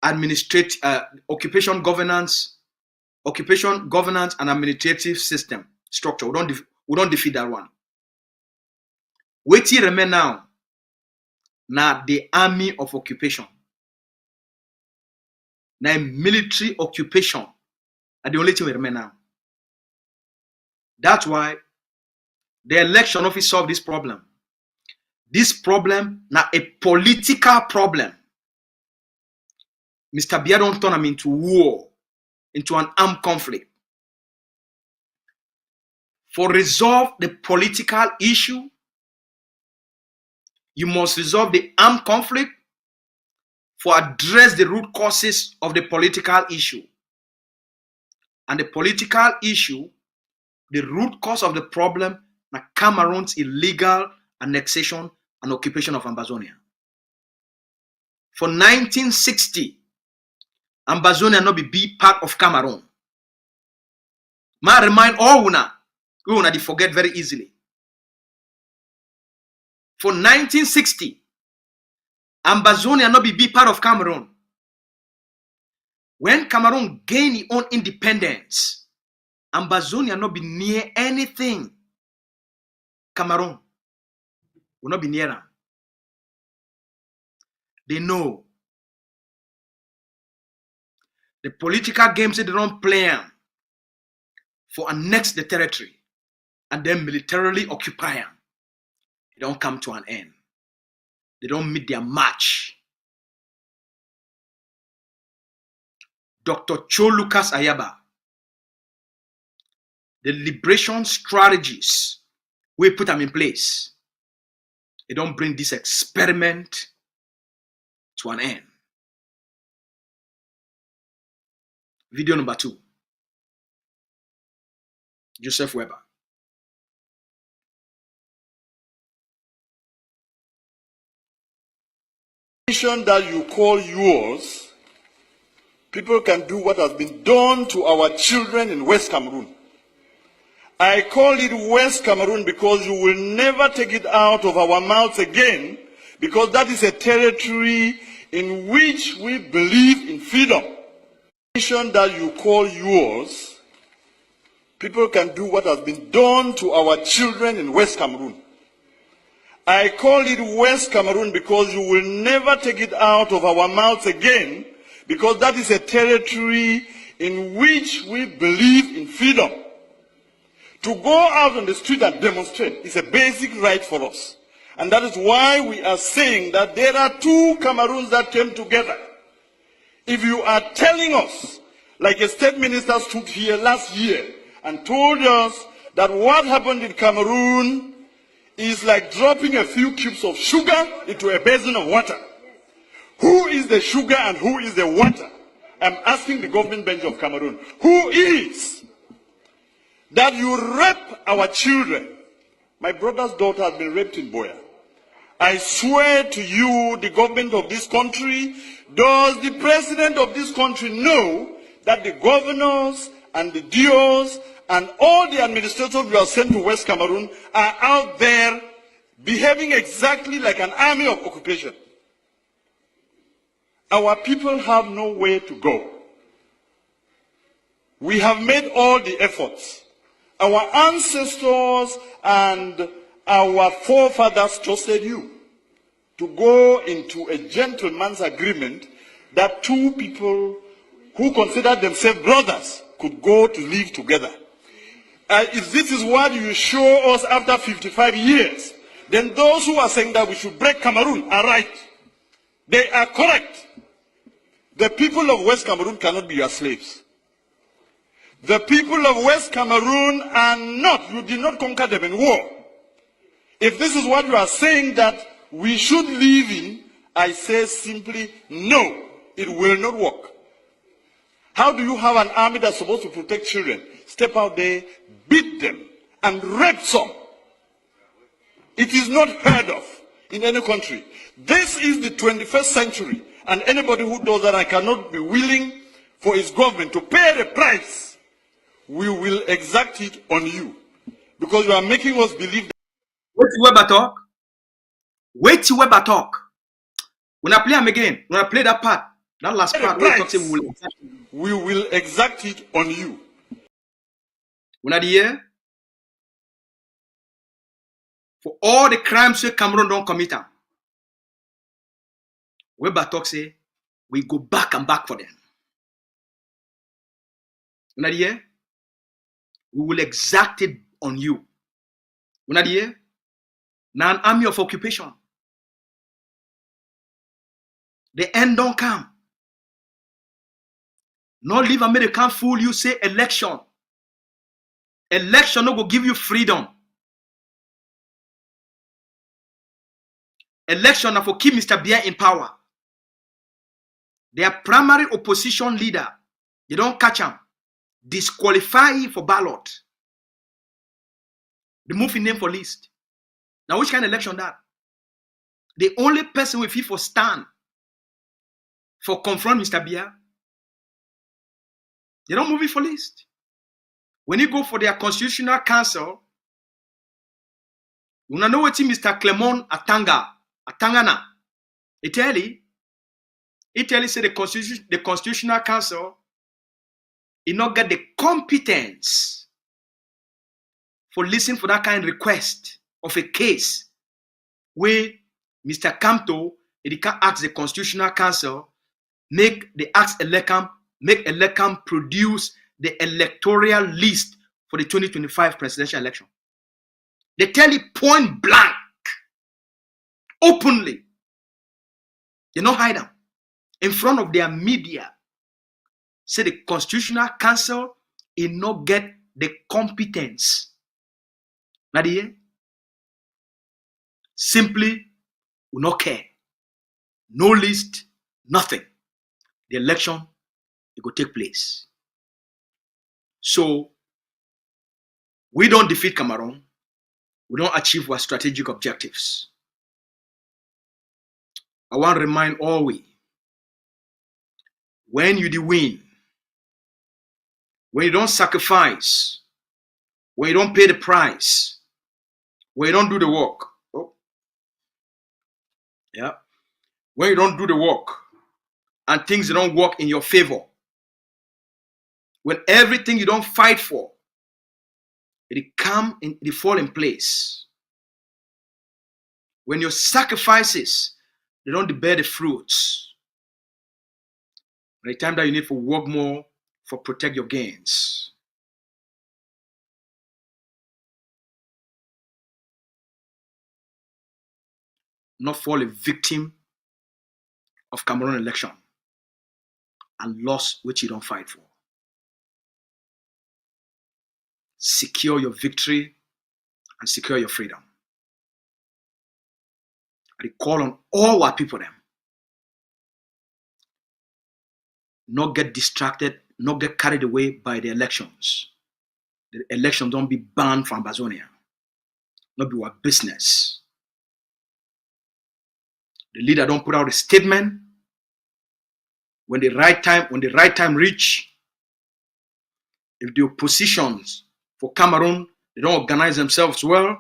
occupation governance and administrative system structure. We don't defeat that one. Wait till remain now the army of occupation. Now military occupation are the only thing we remain now. That's why the election office solve this problem. This problem now a political problem. Mr. Biya don't turn them into war, into an armed conflict. For resolve the political issue, you must resolve the armed conflict. For address the root causes of the political issue. And the political issue, the root cause of the problem, na Cameroon's illegal annexation and occupation of Ambazonia. For 1960, Ambazonia not be part of Cameroon. Ma remind all we wanna forget very easily. For 1960, Ambazonia not be part of Cameroon. When Cameroon gained its own independence, Ambazonia not be near anything. Cameroon will not be near them. They know the political games that they don't play for annex the territory and then militarily occupy them. They don't come to an end. They don't meet their match. Dr. Cho Lucas Ayaba, the liberation strategies, we put them in place. They don't bring this experiment to an end. Video number 2. Joseph Weber. That you call yours, people can do what has been done to our children in West Cameroon. I call it West Cameroon because you will never take it out of our mouths again, because that is a territory in which we believe in freedom. That you call yours, people can do what has been done to our children in West Cameroon. I call it West Cameroon because you will never take it out of our mouths again, because that is a territory in which we believe in freedom. To go out on the street and demonstrate is a basic right for us. And that is why we are saying that there are two Cameroons that came together. If you are telling us, like a state minister stood here last year and told us that what happened in Cameroon is like dropping a few cubes of sugar into a basin of water. Who is the sugar and who is the water? I'm asking the government bench of Cameroon. Who is? That you rape our children. My brother's daughter has been raped in Boya. I swear to you, the government of this country, does the president of this country know that the governors and the DOs and all the administrators who are sent to West Cameroon are out there behaving exactly like an army of occupation? Our people have nowhere to go. We have made all the efforts. Our ancestors and our forefathers trusted you to go into a gentleman's agreement that two people who considered themselves brothers could go to live together. If this is what you show us after 55 years, then those who are saying that we should break Cameroon are right. They are correct. The people of West Cameroon cannot be your slaves. The people of West Cameroon are not. You did not conquer them in war. If this is what you are saying that we should live in, I say simply no. It will not work. How do you have an army that's supposed to protect children step out there, beat them, and rape some? It is not heard of in any country. This is the 21st century, and anybody who does that, I cannot be willing for his government to pay the price. We will exact it on you, because you are making us believe that. Wait till Weber talk. Wait till Weber talk. When I play him again, when I play that part, that last part, we will exact it on you. When I hear for all the crimes that Cameroon don't commit them, Weber talk say we go back and back for them. When I hear, we will exact it on you. When I hear, now an army of occupation. The end don't come. No leave American fool you say election. Election no go give you freedom. Election na for keep Mr. Biya in power. Their primary opposition leader, they don't catch him. Disqualify him for ballot. Remove his name for list. Now which kind of election that? The only person with him for stand for confront Mr. Biya, they don't move it for list. When you go for their constitutional council, you know what Mr. Clement Atangana, Italy say the constitutional council did not get the competence for listening for that kind of request of a case where Mr. Camto, he can ask the constitutional council make Elecam produce the electoral list for the 2025 presidential election. They tell you point blank, openly. They don't hide them in front of their media. Say the Constitutional Council will not get the competence. Nadia, simply will not care. No list, nothing. The election it will take place. So we don't defeat Cameroon. We don't achieve our strategic objectives. I want to remind all when you win, when you don't sacrifice, when you don't pay the price, when you don't do the work, when you don't do the work and things don't work in your favor, when everything you don't fight for, it fall in place. When your sacrifices, they don't bear the fruits. By the time that you need to work more for protect your gains. Not fall a victim of Cameroon election and loss which you don't fight for. Secure your victory and secure your freedom. I call on all our people them. Not get distracted, not get carried away by the elections. The election don't be banned from Ambazonia. Not be our business. The leader don't put out a statement. When the right time reach, if the oppositions for Cameroon, they don't organize themselves well,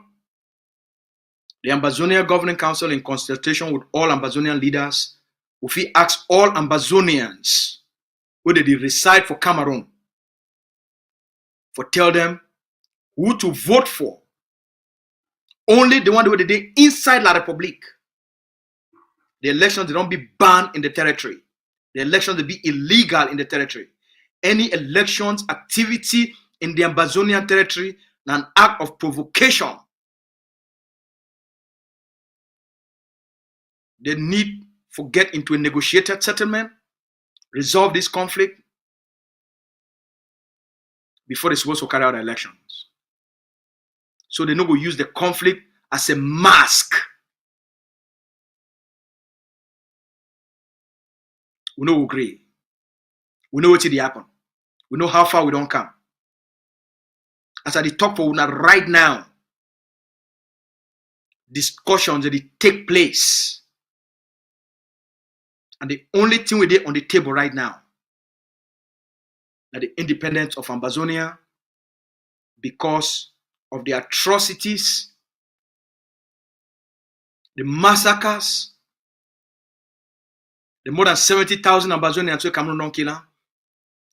the Ambazonia Governing Council, in consultation with all Ambazonian leaders, if we ask all Ambazonians whether they reside for Cameroon, for tell them who to vote for Only the one they did inside La République. The elections, they don't be banned in the territory. The elections, they be illegal in the territory. Any elections activity in the Ambazonian territory, an act of provocation. They need to get into a negotiated settlement, resolve this conflict before they're supposed to carry out elections. So they no go use the conflict as a mask. We know we agree. We know what will happen. We know how far we don't come. As I talk for una right now, discussions that take place. And the only thing we did on the table right now is the independence of Ambazonia because of the atrocities, the massacres, the more than 70,000 Ambazonians who Cameroon don't kill,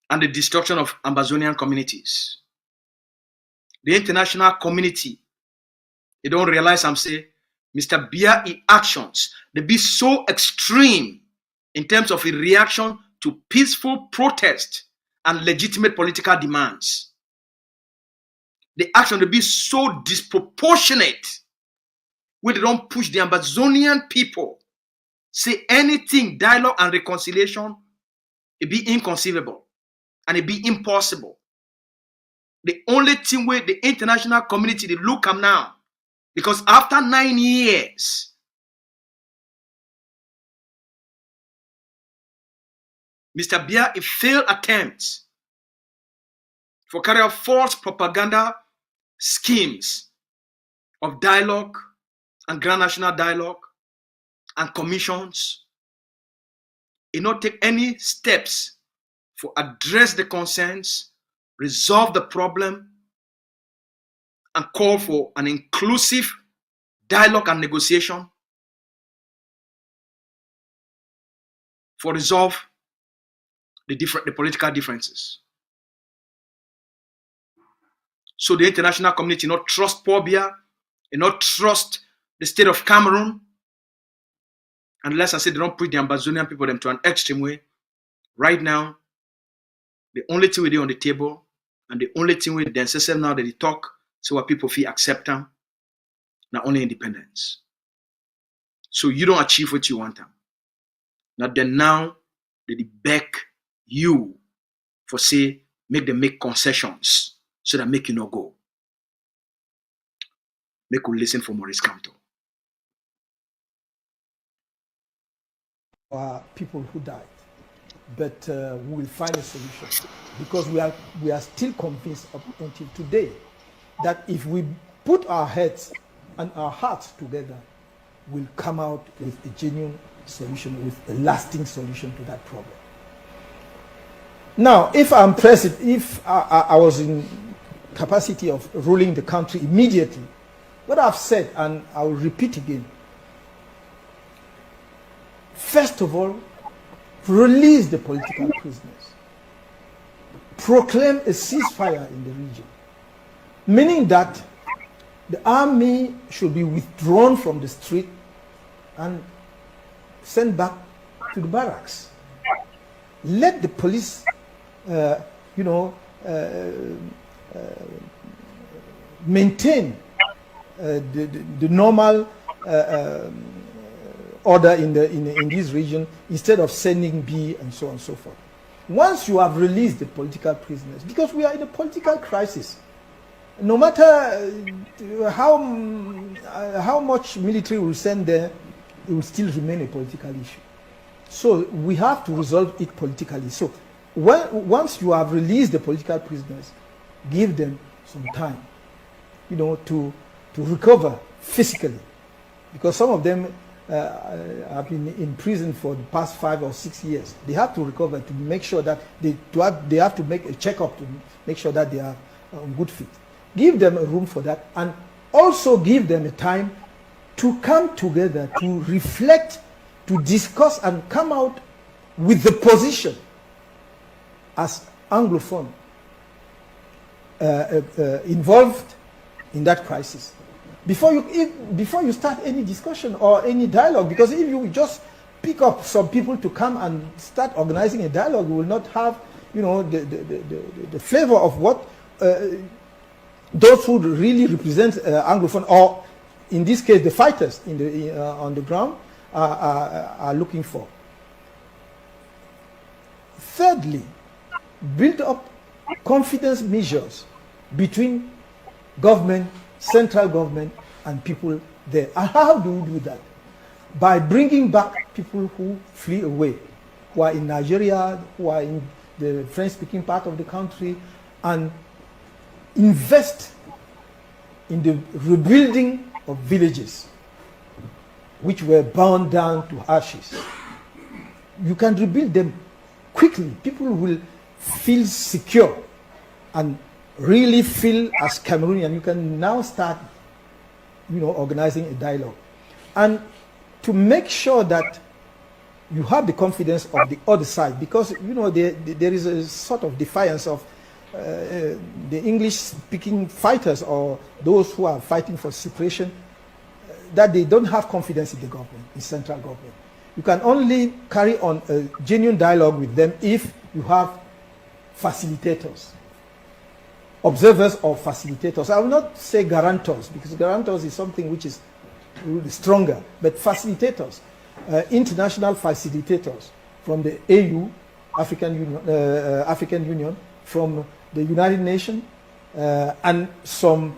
and the destruction of Ambazonian communities. The international community, they don't realize I'm saying, Mr. Bia's actions, they be so extreme in terms of a reaction to peaceful protest and legitimate political demands. The action, they be so disproportionate where they don't push the Ambazonian people. Say anything, dialogue and reconciliation, it be inconceivable and it be impossible. The only thing where the international community, they look at now, because after 9 years, Mr. Bia, a failed attempt for carry out false propaganda schemes of dialogue and grand national dialogue and commissions. He not take any steps for address the concerns, resolve the problem, and call for an inclusive dialogue and negotiation for resolve the political differences. So the international community not trust Paul Biya, not trust the state of Cameroon, unless I say they don't put the Ambazonian people them to an extreme way. Right now, the only thing we do on the table, and the only thing we then say now that they talk, so what people feel accept them, not only independence. So you don't achieve what you want them. Now they beg you for say, make them make concessions so that make you not go. Make you listen for Maurice Kamto. People who died, but we will find a solution because we are still convinced up until today that if we put our heads and our hearts together, we'll come out with a genuine solution, with a lasting solution to that problem. Now, if I'm president, if I was in capacity of ruling the country immediately, what I've said, and I will repeat again, first of all, release the political prisoners. Proclaim a ceasefire in the region, meaning that the army should be withdrawn from the street and sent back to the barracks. Let the police, maintain the normal order in this region instead of sending B and so on and so forth. Once you have released the political prisoners, because we are in a political crisis, no matter how much military will send there, it will still remain a political issue. So we have to resolve it politically. So once you have released the political prisoners, give them some time, to recover physically, because some of them have been in prison for the past 5 or 6 years. They have to recover to make sure that they have to make a checkup to make sure that they are on good feet. Give them a room for that, and also give them a time to come together, to reflect, to discuss, and come out with the position as Anglophone involved in that crisis. before you start any discussion or any dialogue, because if you just pick up some people to come and start organizing a dialogue, you will not have, you know, the flavor of what those who really represent Anglophone, or in this case the fighters on the ground, are looking for. Thirdly, build up confidence measures between government, central government, and people there. And how do we do that? By bringing back people who flee away, who are in Nigeria, who are in the French-speaking part of the country, and invest in the rebuilding of villages which were burned down to ashes. You can rebuild them quickly. People will feel secure and really feel as Cameroonian. You can now start, you know, organizing a dialogue. And to make sure that you have the confidence of the other side, because, you know, there is a sort of defiance of the English-speaking fighters or those who are fighting for separation, that they don't have confidence in the government, in central government. You can only carry on a genuine dialogue with them if you have facilitators, observers or facilitators. I will not say guarantors, because guarantors is something which is really stronger, but facilitators, international facilitators from the AU, African Union, from the United Nations, and some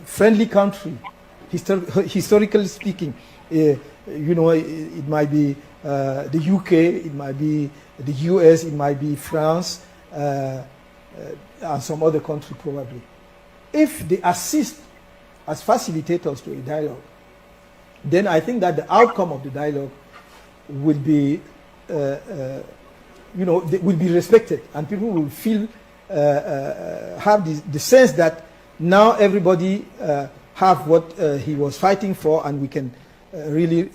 friendly country, historically speaking. You know, it might be the UK, it might be the US, it might be France, and some other country probably. If they assist as facilitators to a dialogue, then I think that the outcome of the dialogue will be, you know, will be respected, and people will feel, have the sense that now everybody have what he was fighting for, and we can really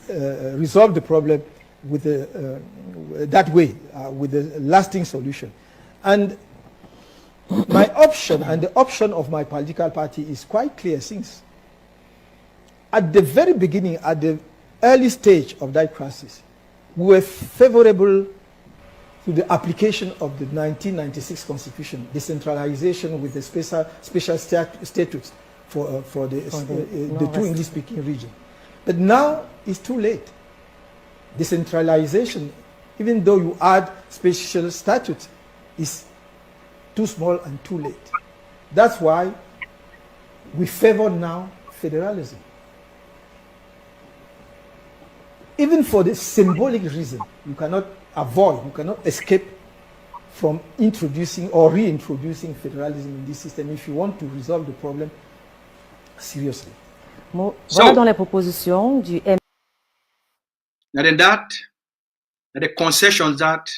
resolve the problem with that way, with a lasting solution. And my option and the option of my political party is quite clear, since at the very beginning, at the early stage of that crisis, we were favorable to the application of the 1996 Constitution, decentralization with the special statutes for the two English-speaking regions. But now it's too late. Decentralization, even though you add special statutes, is too small and too late. That's why we favor now federalism. Even for the symbolic reason, you cannot avoid, you cannot escape from introducing or reintroducing federalism in this system if you want to resolve the problem seriously. Voilà dans les propositions du M. Now then that, the concessions that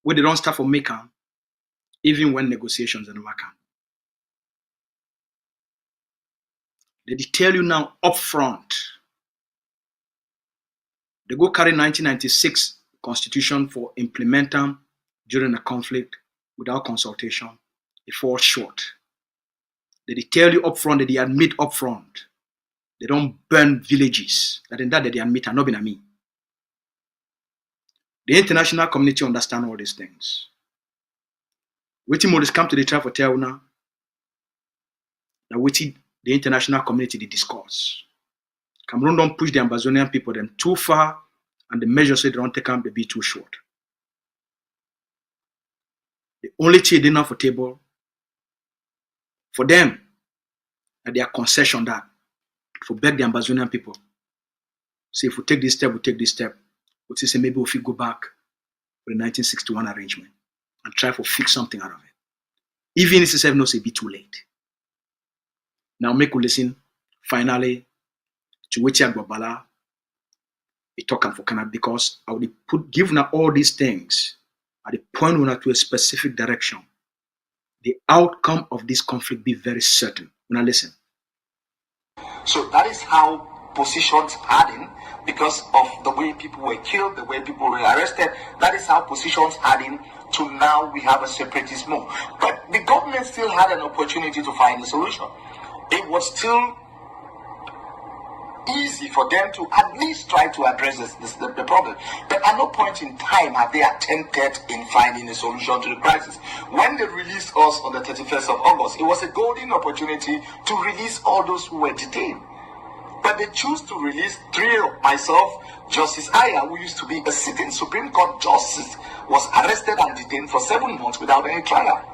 we don't start for making, even when negotiations are not making. They tell you now up front. They go carry 1996 Constitution for implementing during a conflict without consultation. It falls short. They tell you up front that they admit up front. They don't burn villages. That in that they admit and not been a me. The international community understand all these things. Waiting more come to the trial for tell now. Now waiting the international community they discuss. Cameroon don't push the Ambazonian people them too far, and the measures they don't take them they be too short. The only thing they know for table for them that their concession that for beg the Ambazonian people. Say if we take this step, we take this step. We say maybe if we go back for the 1961 arrangement and try to fix something out of it. Even if it's no say be too late. Now make you listen finally to Wetia Gbabala a talking for Canada, because I would give now all these things at the point when to a specific direction. The outcome of this conflict be very certain. Now listen. So that is how positions harden because of the way people were killed, the way people were arrested. That is how positions harden to now we have a separatist move. But the government still had an opportunity to find a solution. it was still easy for them to at least try to address the problem. But at no point in time have they attempted in finding a solution to the crisis. When they released us on the 31st of August, it was a golden opportunity to release all those who were detained. But they choose to release three of myself, Justice Aya, who used to be a sitting Supreme Court justice, was arrested and detained for 7 months without any trial.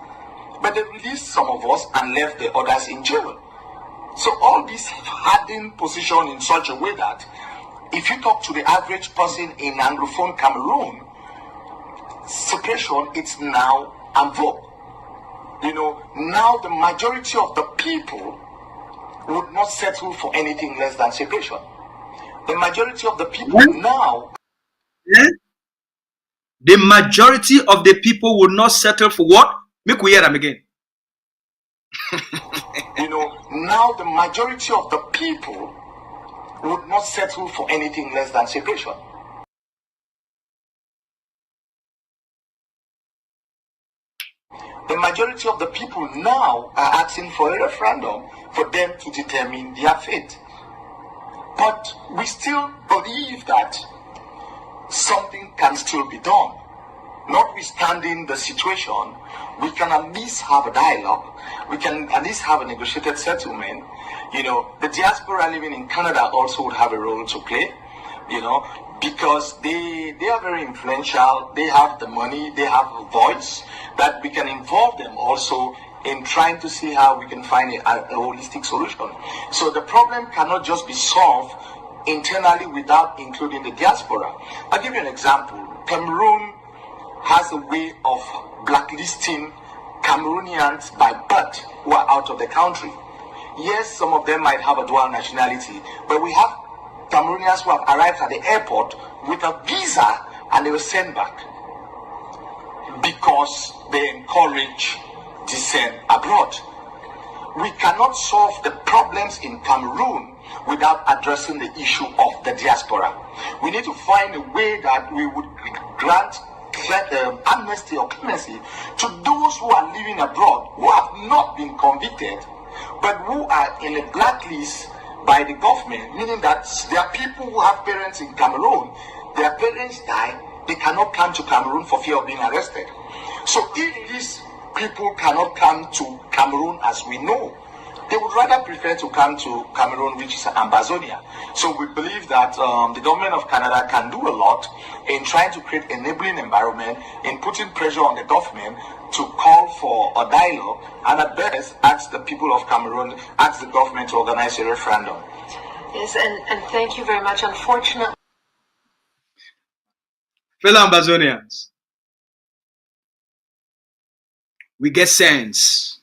But they released some of us and left the others in jail. So all this hardened position in such a way that if you talk to the average person in Anglophone Cameroon, separation it's now en vogue. You know, now the majority of the people would not settle for anything less than separation. The majority of the people now... The majority of the people would not settle for what? Make we hear them again. You know, now the majority of the people would not settle for anything less than separation. The majority of the people now are asking for a referendum for them to determine their fate. But we still believe that something can still be done. Notwithstanding the situation, we can at least have a dialogue. We can at least have a negotiated settlement. You know, the diaspora living in Canada also would have a role to play, you know, because they are very influential. They have the money, they have a voice, that we can involve them also in trying to see how we can find a holistic solution. So the problem cannot just be solved internally without including the diaspora. I'll give you an example. Cameroon has a way of blacklisting Cameroonians by birth who are out of the country. Yes, some of them might have a dual nationality, but we have Cameroonians who have arrived at the airport with a visa and they were sent back because they encourage descent abroad. We cannot solve the problems in Cameroon without addressing the issue of the diaspora. We need to find a way that we would grant amnesty or clemency to those who are living abroad who have not been convicted but who are in a blacklist by the government, meaning that there are people who have parents in Cameroon, their parents die, they cannot come to Cameroon for fear of being arrested. So if these people cannot come to Cameroon as we know, they would rather prefer to come to Cameroon, which is Ambazonia. So we believe that the government of Canada can do a lot in trying to create an enabling environment, in putting pressure on the government to call for a dialogue, and at best ask the people of Cameroon, ask the government to organize a referendum. Yes, and thank you very much. Unfortunately, fellow Ambazonians, we get sense.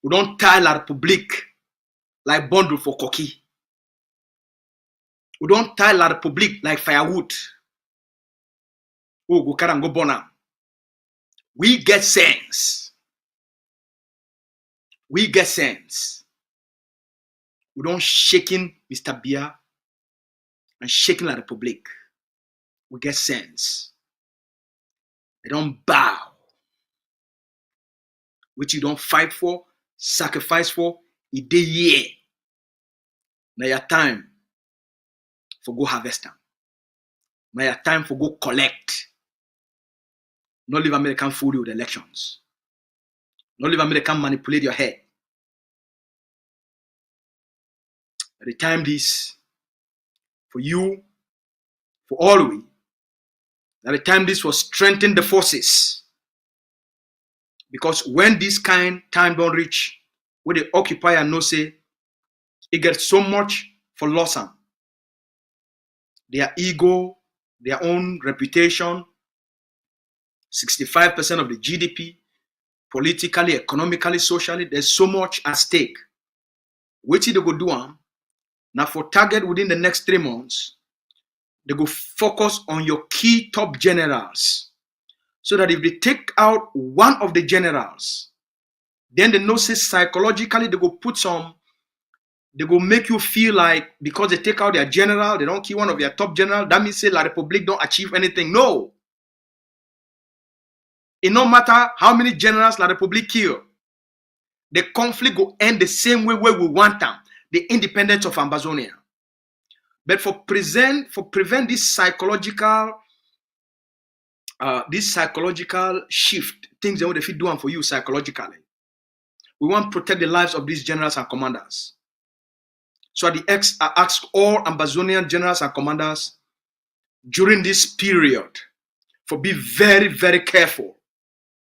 We don't tie La République like bundle for cocky. We don't tie La République like firewood. Oh, go carry and go burn am. We get sense. We get sense. We don't shaking Mr. Biya and shaking La République. We get sense. They don't bow. Which you don't fight for, sacrifice for, it dey here. Now your time for go harvest them. Now your time for go collect. Not leave American fool you with elections. Not leave American manipulate your head. At the time this, for you, for all we, at the time this was strengthen the forces. Because when this kind time don't reach, where the occupier no say, it gets so much for loss am. Their ego, their own reputation, 65% of the GDP, politically, economically, socially, there's so much at stake. What they go do am? Now for target within the next 3 months, they go focus on your key top generals. So that if they take out one of the generals, then they know say psychologically they go put some, they go make you feel like because they take out their general, they don't kill one of their top general, that means say La République don't achieve anything. No. It no matter how many generals La République kill. the conflict will end the same way where we want them, the independence of Ambazonia. But for prevent this psychological shift, things that they do for you psychologically, we want to protect the lives of these generals and commanders. So I ask all Ambazonian generals and commanders during this period for be very, very careful,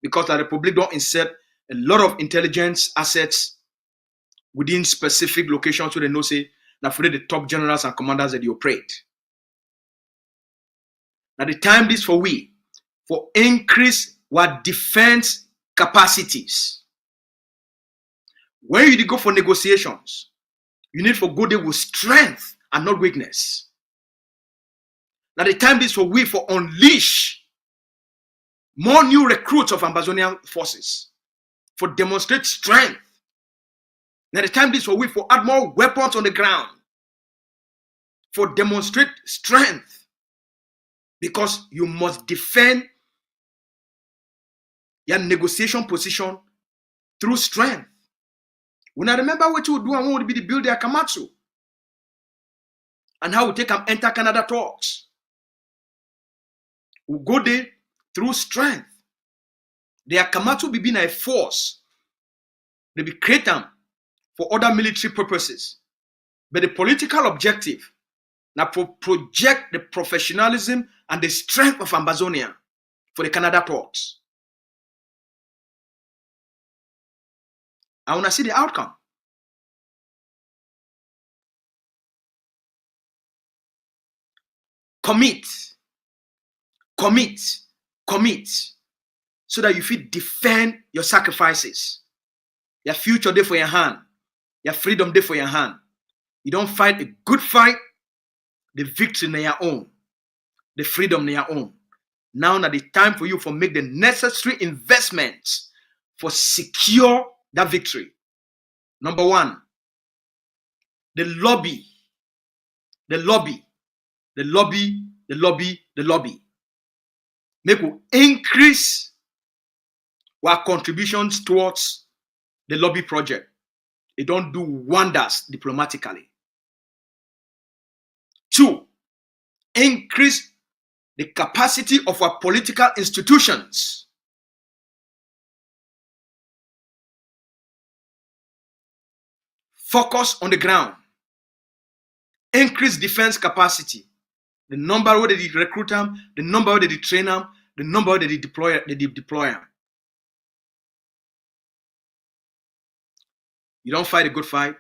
because the Republic don't insert a lot of intelligence assets within specific locations so they know say now for the top generals and commanders that you operate. Now the time this for we for increase what defense capacities. When you go for negotiations, you need for go there with strength and not weakness. Now the time this for we for unleash more new recruits of Ambazonian forces, for demonstrate strength. Now the time this for we for add more weapons on the ground, for demonstrate strength, because you must defend your negotiation position through strength. When I remember what you do, I want to be the build their Kamatsu and how we take them enter Canada talks. We go there through strength. Their Kamatsu be a force. They be create them for other military purposes. But the political objective now project the professionalism and the strength of Ambazonia for the Canada talks. I want to see the outcome. Commit, so that you feel defend your sacrifices. Your future there for your hand. Your freedom there for your hand. You don't fight a good fight, the victory in your own. The freedom in your own. Now is the time for you for make the necessary investments for secure that victory. Number one, the lobby. Make we increase our contributions towards the lobby project. It don't do wonders diplomatically. 2, increase the capacity of our political institutions. Focus on the ground. Increase defense capacity. The number where they recruit them, the number where they train them, the number where they deploy them. You don't fight a good fight.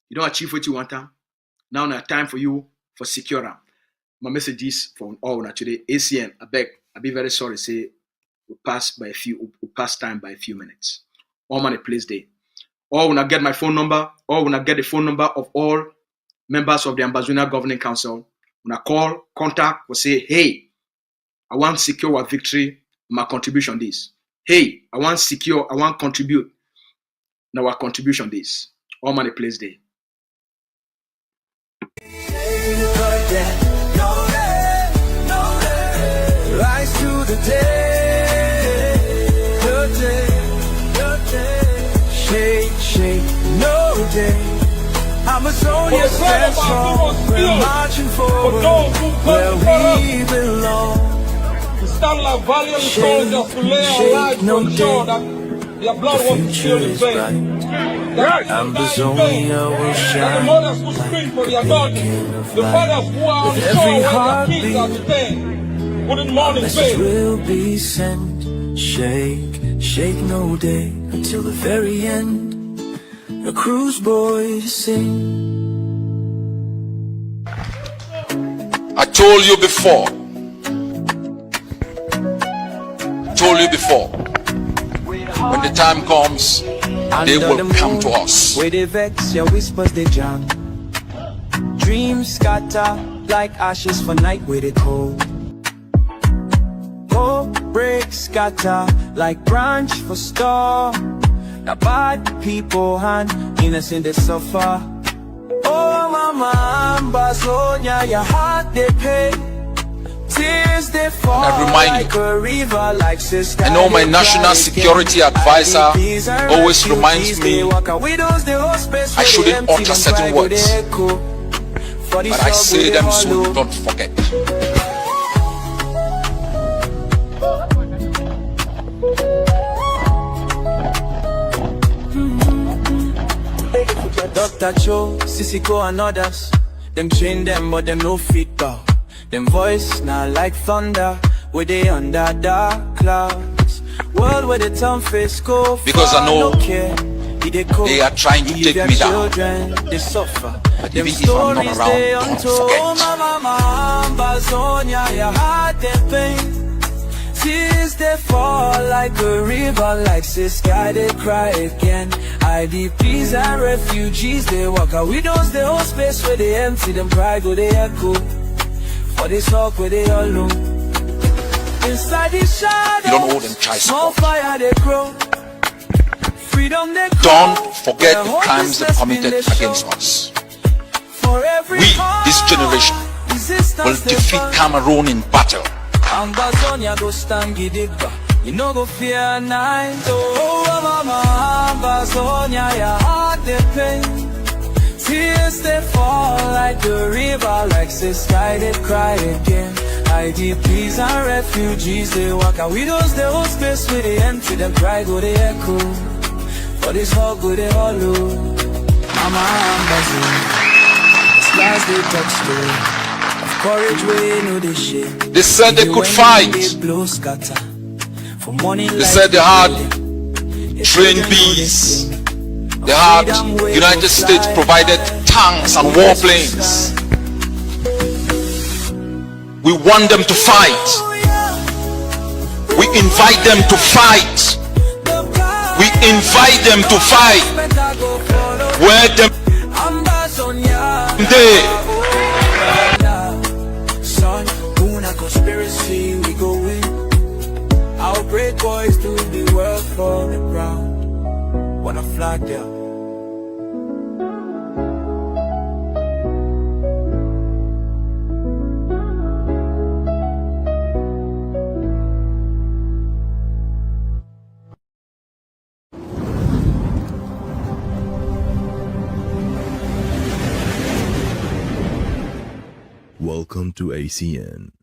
You don't achieve what you want them. Now it's time for you for secure them. My message is for all today. ACN, I beg, I'll be very sorry. Say we pass time by a few minutes. All man a place day. Or when I get my phone number, or when I get the phone number of all members of the Ambazonia Governing Council, when I call, contact, or say, hey, I want to secure a victory, my contribution this. Hey, I want to contribute. Now our contribution this. All man a place day. Rise to the day. Shake, no day. Ambazonia stands strong. We're marching forward where we belong. We stand like valiant soldiers to lay our lives to ensure that their blood wasn't spilled in vain. Ambazonia will shine. The mothers who scream for their daughters, the fathers who are on shore where their kids are detained, wouldn't mourn in vain. Will be sent. Shake no day until the very end. A cruise boys sing. I told you before. When the time comes, they will come to us. Where they vex, your whispers they jam. Dreams scatter like ashes for night where they cold. Hope break scatter like branch for storm. Now bad people hand innocent they suffer. Oh mama Ambazonia, your heart they pay. Tears they fall I remind like you, a river, like sister. I know my national security advisor always reminds me I shouldn't utter certain words, but I say them so don't forget. Dr. Cho, Sissiko and others, them train them but them no feedback. Them voice not like thunder, where they under dark clouds. World where the town face go far, Because I know they are trying to take me down. They suffer. But even if I'm not around, don't forget. Mama, Ambazonia, your heart they pain. Tears they fall like a river, like sky they cry again. IDPs and refugees they walk out. Widows they hold space where they empty, them cry go they echo. For they talk where they all know. Inside the shadows, You don't owe them child small support. fire they grow. Freedom they grow. Don't forget the crimes they committed against us. For every We, this generation, will defeat Cameroon in battle. Ambazonia go stand gidigba. You no go fear night. Oh, mama, Ambazonia, your heart they pain. Tears they fall like the river, like sky they cry again. IDPs and refugees they walk out. Widows they hold space where they empty, them cry go they echo. For this hug go they hollow. Mama Ambazonia, stars they touch the courage we know they shame. They said they could fight. They said they had trained bees. They had United States provided tanks and warplanes. We want them to fight. We invite them to fight. We invite them to fight. Where them they conspiracy, we go in. Our great boys do the work for the ground. Wanna fly there. Welcome to ACN.